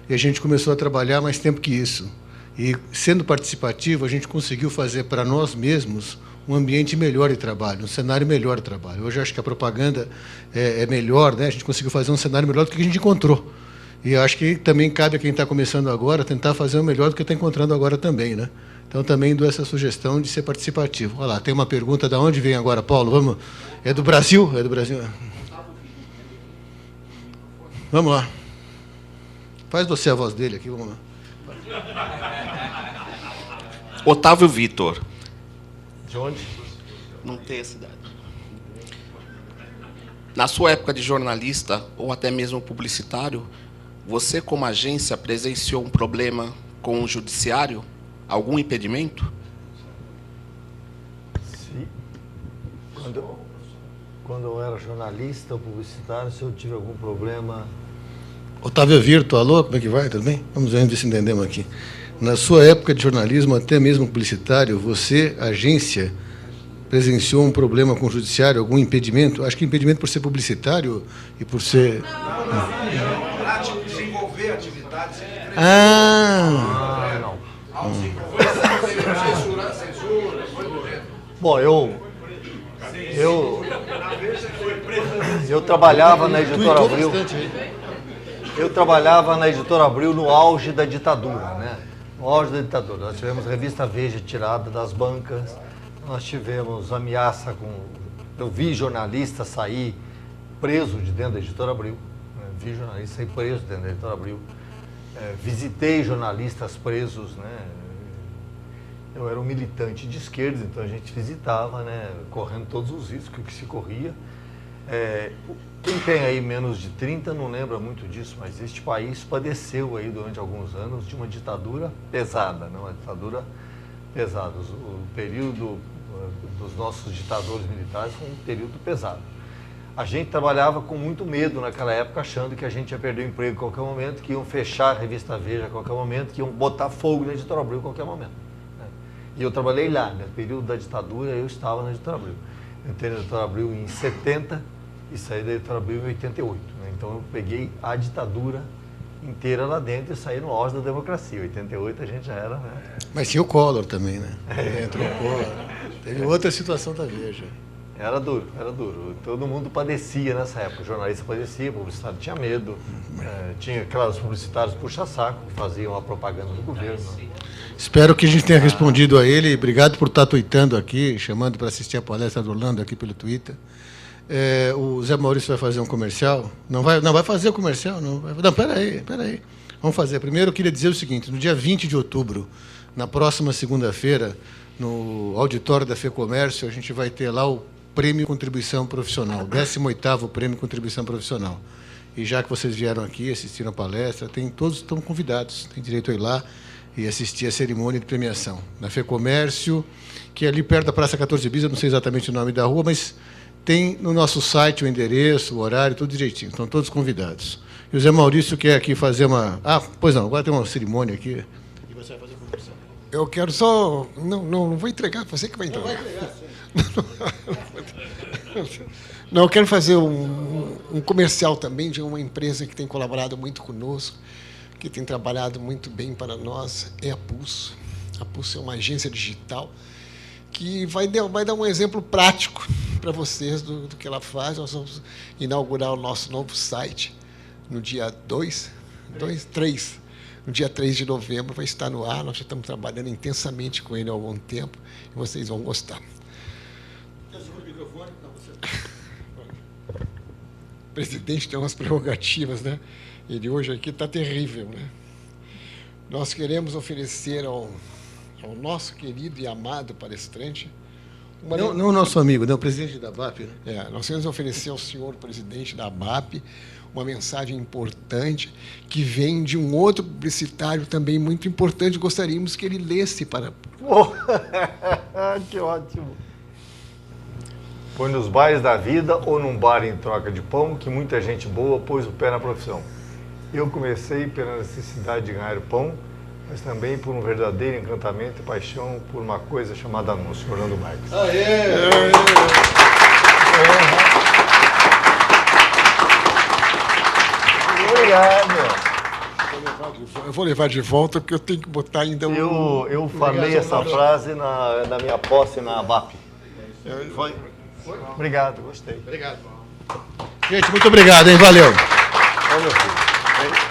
e a gente começou a trabalhar mais tempo que isso. E, sendo participativo, a gente conseguiu fazer para nós mesmos um ambiente melhor de trabalho, um cenário melhor de trabalho. Hoje, eu acho que a propaganda é melhor, né? A gente conseguiu fazer um cenário melhor do que a gente encontrou. E eu acho que também cabe a quem está começando agora tentar fazer o melhor do que está encontrando agora também, né? Então, também dou essa sugestão de ser participativo. Olha lá, tem uma pergunta, de onde vem agora, Paulo? Vamos. É do Brasil? É do Brasil. Vamos lá. Faz você a voz dele aqui, vamos lá. Otávio Vitor. De onde? Não tem a cidade. Na sua época de jornalista, ou até mesmo publicitário, você, como agência, presenciou um problema com o judiciário? Algum impedimento? Sim. Quando eu era jornalista ou publicitário, se eu tive algum problema... Otávio Virto, alô, como é que vai? Tudo bem? Vamos ver se entendemos aqui. Na sua época de jornalismo, até mesmo publicitário, você, agência, presenciou um problema com o judiciário, algum impedimento? Acho que impedimento por ser publicitário e por ser... Não. Desenvolver atividades... não. Bom, eu trabalhava na Editora Abril. Eu trabalhava na Editora Abril no auge da ditadura, né? No auge da ditadura. Nós tivemos revista Veja tirada das bancas, nós tivemos ameaça com... Eu vi jornalista sair preso de dentro da Editora Abril, né? Vi jornalista sair preso dentro da Editora Abril. Visitei jornalistas presos, né? Eu era um militante de esquerda, então a gente visitava, né? Correndo todos os riscos que se corria. Quem tem aí menos de 30 não lembra muito disso, mas este país padeceu aí durante alguns anos de uma ditadura pesada, né? Uma ditadura pesada. O período dos nossos ditadores militares foi um período pesado. A gente trabalhava com muito medo naquela época, achando que a gente ia perder o emprego a qualquer momento, que iam fechar a revista Veja a qualquer momento, que iam botar fogo na Editora Abril a qualquer momento, né? E eu trabalhei lá, no período da ditadura, eu estava na Editora Abril. Eu entrei na Editora Abril em 70 e saí da Editora Abril em 88. Né? Então eu peguei a ditadura inteira lá dentro e sair no auge da democracia. Em 88 a gente já era, né? Mas tinha o Collor também, né? Entrou o Collor. Teve outra situação da Veja. Era duro, era duro. Todo mundo padecia nessa época. O jornalista padecia, o publicitário tinha medo. Tinha, claro, os publicitários puxa-saco, que faziam a propaganda do governo. Espero que a gente tenha respondido a ele. Obrigado por estar tuitando aqui, chamando para assistir a palestra do Orlando aqui pelo Twitter. O Zé Maurício vai fazer um comercial? Não vai fazer o comercial? Não, peraí. Vamos fazer. Primeiro, eu queria dizer o seguinte. No dia 20 de outubro, na próxima segunda-feira, no auditório da FEComércio, a gente vai ter lá o Prêmio Contribuição Profissional, 18º Prêmio Contribuição Profissional. E já que vocês vieram aqui, assistiram a palestra, todos estão convidados, têm direito a ir lá e assistir a cerimônia de premiação. Na FEComércio, que é ali perto da Praça 14 Bis, eu não sei exatamente o nome da rua, mas tem no nosso site o endereço, o horário, tudo direitinho. Estão todos convidados. E o Zé Maurício quer aqui fazer uma... pois não, agora tem uma cerimônia aqui. E você vai fazer a conversão. Eu quero só... Não vou entregar, você que vai entregar. Não vai entregar, sim. Não, eu quero fazer um comercial também de uma empresa que tem colaborado muito conosco, que tem trabalhado muito bem para nós, é a Pulso. A Pulso é uma agência digital que vai dar um exemplo prático para vocês do que ela faz. Nós vamos inaugurar o nosso novo site no dia 3. No dia 3 de novembro vai estar no ar. Nós já estamos trabalhando intensamente com ele há algum tempo e vocês vão gostar. O presidente tem umas prerrogativas, né? Ele hoje aqui está terrível, né? Nós queremos oferecer ao nosso querido e amado palestrante... Não o nosso amigo, não, o presidente da ABAP. Né? Nós queremos oferecer ao senhor presidente da ABAP uma mensagem importante que vem de um outro publicitário também muito importante. Gostaríamos que ele lesse para... Que ótimo! Foi nos bares da vida ou num bar em troca de pão que muita gente boa pôs o pé na profissão. Eu comecei pela necessidade de ganhar pão, mas também por um verdadeiro encantamento e paixão por uma coisa chamada anúncio. Orlando Marques. Obrigado. Eu vou levar de volta porque eu tenho que botar ainda um... Eu falei essa frase na minha posse na ABAP. Foi? Obrigado, gostei. Obrigado. Gente, muito obrigado, hein? Valeu. Ô, meu filho.